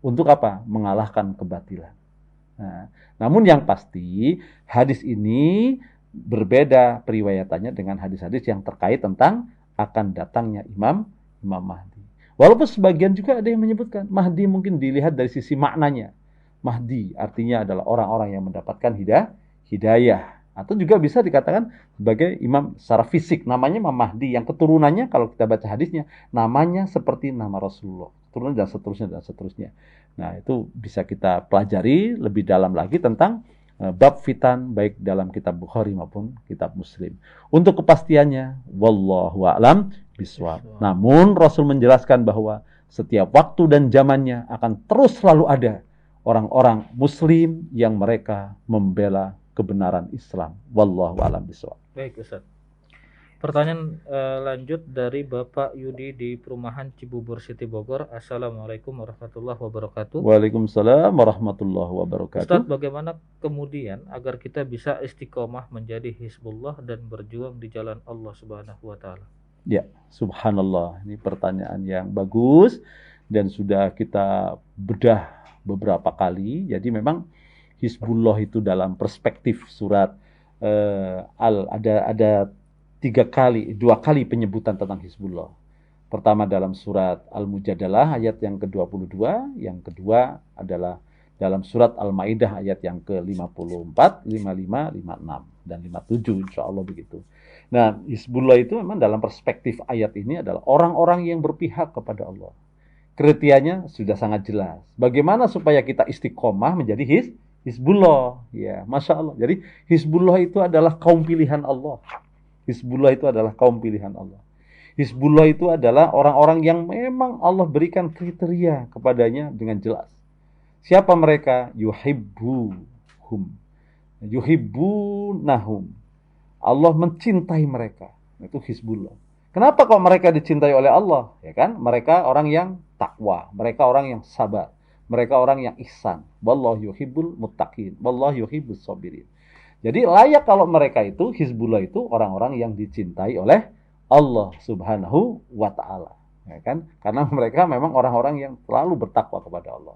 untuk apa? Mengalahkan kebatilan. Nah, namun yang pasti hadis ini berbeda periwayatannya dengan hadis-hadis yang terkait tentang akan datangnya Imam Mahdi. Walaupun sebagian juga ada yang menyebutkan Mahdi mungkin dilihat dari sisi maknanya. Mahdi artinya adalah orang-orang yang mendapatkan hidayah. Atau juga bisa dikatakan sebagai imam secara fisik. Namanya Imam Mahdi. Yang keturunannya kalau kita baca hadisnya, namanya seperti nama Rasulullah. Keturunan dan seterusnya. Nah, itu bisa kita pelajari lebih dalam lagi tentang bab fitan baik dalam kitab Bukhari maupun kitab Muslim. Untuk kepastiannya, wallahu a'lam bishawab. Namun Rasul menjelaskan bahwa setiap waktu dan zamannya akan terus selalu ada orang-orang Muslim yang mereka membela kebenaran Islam. Wallahu a'lam bishawab. Baik, Ustaz. Pertanyaan lanjut dari Bapak Yudi di Perumahan Cibubur City Bogor. Assalamualaikum warahmatullahi wabarakatuh. Waalaikumsalam warahmatullahi wabarakatuh. Ustaz, bagaimana kemudian agar kita bisa istiqomah menjadi Hizbullah dan berjuang di jalan Allah Subhanahu wa taala? Ya, subhanallah. Ini pertanyaan yang bagus dan sudah kita bedah beberapa kali. Jadi memang Hizbullah itu dalam perspektif surat ada dua kali penyebutan tentang Hizbullah. Pertama dalam surat Al-Mujadalah ayat yang ke-22, yang kedua adalah dalam surat Al-Maidah ayat yang ke-54, 55, 56 dan 57 insyaallah begitu. Nah, Hizbullah itu memang dalam perspektif ayat ini adalah orang-orang yang berpihak kepada Allah. Kriterianya sudah sangat jelas. Bagaimana supaya kita istiqomah menjadi Hizbullah? Ya, Masya Allah. Jadi Hizbullah itu adalah kaum pilihan Allah. Hizbullah itu adalah kaum pilihan Allah. Hizbullah itu adalah orang-orang yang memang Allah berikan kriteria kepadanya dengan jelas. Siapa mereka? Yuhibbunahum. Allah mencintai mereka. Itu Hizbullah. Kenapa kok mereka dicintai oleh Allah? Ya kan? Mereka orang yang takwa, mereka orang yang sabar, mereka orang yang ihsan. Wallahu yuhibbul muttaqin, wallahu yuhibbus sabirin. Jadi layak kalau mereka itu, Hizbullah itu orang-orang yang dicintai oleh Allah Subhanahu wa ta'ala. Ya kan? Karena mereka memang orang-orang yang selalu bertakwa kepada Allah.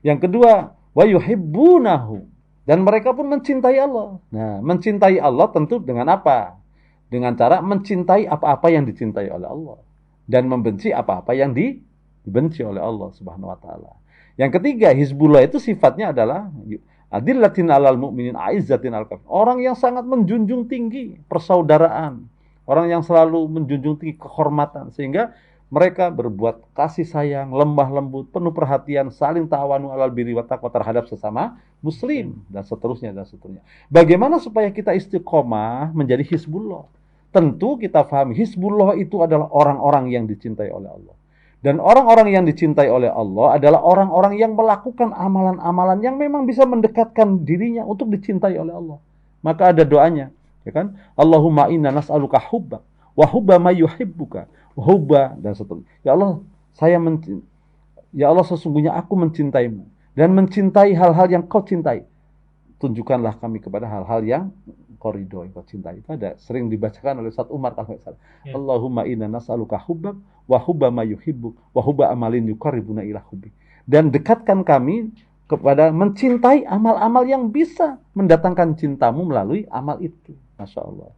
Yang kedua, wa yuhibbunahu. Dan mereka pun mencintai Allah. Nah, mencintai Allah tentu dengan apa? Dengan cara mencintai apa-apa yang dicintai oleh Allah. Dan membenci apa-apa yang dibenci oleh Allah Subhanahu wa ta'ala. Yang ketiga, Hizbullah itu sifatnya adalah adillatin alal mu'minin aizzatin al kafir. Orang yang sangat menjunjung tinggi persaudaraan. Orang yang selalu menjunjung tinggi kehormatan. Sehingga mereka berbuat kasih sayang, lemah lembut, penuh perhatian, saling ta'awanu alal birri wa taqwa terhadap sesama muslim. Dan seterusnya. Bagaimana supaya kita istiqomah menjadi Hizbullah? Tentu kita pahami Hizbullah itu adalah orang-orang yang dicintai oleh Allah. Dan orang-orang yang dicintai oleh Allah adalah orang-orang yang melakukan amalan-amalan yang memang bisa mendekatkan dirinya untuk dicintai oleh Allah. Maka ada doanya, ya kan? Allahumma inna nas'aluka hubba wa hubba ma yuhibbuka wa hubba dan seterusnya. Ya Allah, ya Allah sesungguhnya aku mencintaimu dan mencintai hal-hal yang kau cintai. Tunjukkanlah kami kepada hal-hal yang kau ridhoi, kau cintai. Itu ada sering dibacakan oleh Ustaz Umar kalau tidak salah. Ya. Allahumma inna nas'aluka hubbak wa hubba ma yuhibbuk wa hubba amalin yuqarribuna ila hubbik. Dan dekatkan kami kepada mencintai amal-amal yang bisa mendatangkan cintamu melalui amal itu. Masya Allah.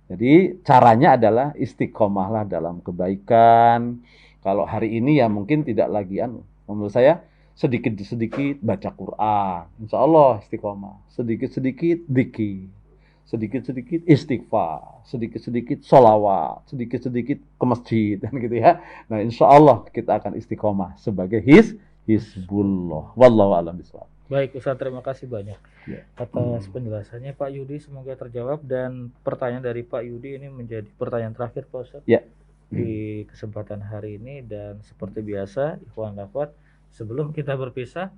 Jadi caranya adalah istiqomahlah dalam kebaikan. Kalau hari ini ya mungkin tidak lagi menurut saya sedikit-sedikit baca Quran, insya Allah istiqomah. Sedikit-sedikit dzikir, sedikit-sedikit istighfar, sedikit-sedikit sholawat, sedikit-sedikit ke masjid dan gitu ya. Nah insya Allah kita akan istiqomah sebagai hizbullah. Wallahu a'lam bishawab. Baik Ustaz, terima kasih banyak Ya. atas penjelasannya Pak Yudi, semoga terjawab. Dan pertanyaan dari Pak Yudi ini menjadi pertanyaan terakhir Pak Ustaz Ya. di kesempatan hari ini. Dan seperti biasa ikhwan akhwat, sebelum kita berpisah,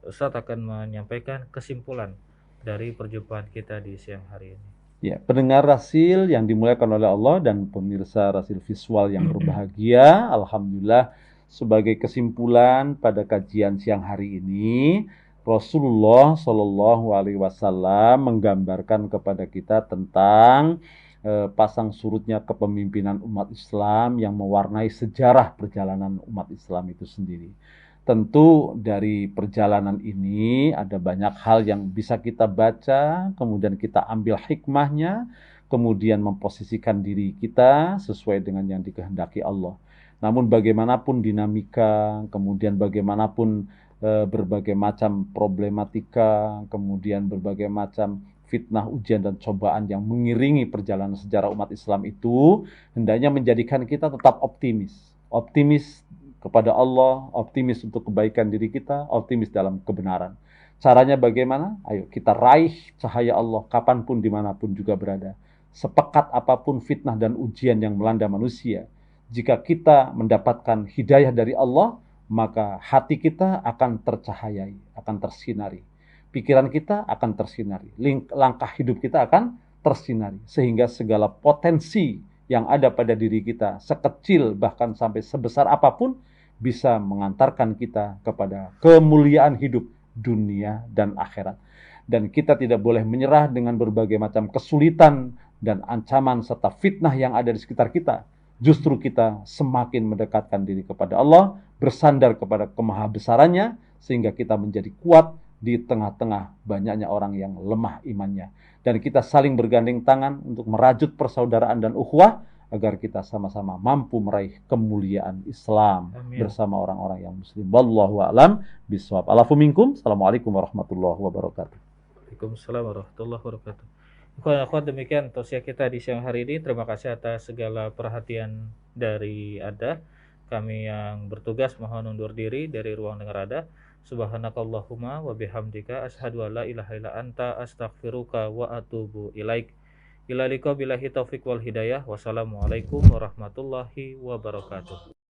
Ustaz akan menyampaikan kesimpulan dari perjumpaan kita di siang hari ini. Ya, pendengar Rasil yang dimuliakan oleh Allah dan pemirsa Rasil Visual yang berbahagia, alhamdulillah sebagai kesimpulan pada kajian siang hari ini, Rasulullah Shallallahu Alaihi Wasallam menggambarkan kepada kita tentang pasang surutnya kepemimpinan umat Islam yang mewarnai sejarah perjalanan umat Islam itu sendiri. Tentu dari perjalanan ini ada banyak hal yang bisa kita baca, kemudian kita ambil hikmahnya, kemudian memposisikan diri kita sesuai dengan yang dikehendaki Allah. Namun bagaimanapun dinamika, kemudian bagaimanapun berbagai macam problematika, kemudian berbagai macam fitnah, ujian, dan cobaan yang mengiringi perjalanan sejarah umat Islam itu, hendaknya menjadikan kita tetap optimis. Optimis kepada Allah, optimis untuk kebaikan diri kita, optimis dalam kebenaran. Caranya bagaimana? Ayo kita raih cahaya Allah kapanpun, dimanapun juga berada. Sepekat apapun fitnah dan ujian yang melanda manusia, jika kita mendapatkan hidayah dari Allah, maka hati kita akan tercahayai, akan tersinari. Pikiran kita akan tersinari. Langkah hidup kita akan tersinari. Sehingga segala potensi yang ada pada diri kita, sekecil bahkan sampai sebesar apapun, bisa mengantarkan kita kepada kemuliaan hidup dunia dan akhirat. Dan kita tidak boleh menyerah dengan berbagai macam kesulitan dan ancaman serta fitnah yang ada di sekitar kita. Justru kita semakin mendekatkan diri kepada Allah, bersandar kepada kemahabesarannya, sehingga kita menjadi kuat di tengah-tengah banyaknya orang yang lemah imannya. Dan kita saling bergandeng tangan untuk merajut persaudaraan dan ukhuwah, agar kita sama-sama mampu meraih kemuliaan Islam. Amin. Bersama orang-orang yang muslim. Wallahu a'lam bishawab. Alafu minkum. Assalamualaikum warahmatullahi wabarakatuh. Waalaikumsalam warahmatullahi wabarakatuh. Ikhwan-akhwat, demikian tausiah kita di siang hari ini. Terima kasih atas segala perhatian dari Anda. Kami yang bertugas mohon undur diri dari ruang dengar Anda. Subhanakallahumma wa bihamdika asyhadu an la ilaha illa anta astaghfiruka wa atubu ilaik. Ila liqa billahi taufiq wal hidayah. Wassalamualaikum warahmatullahi wabarakatuh.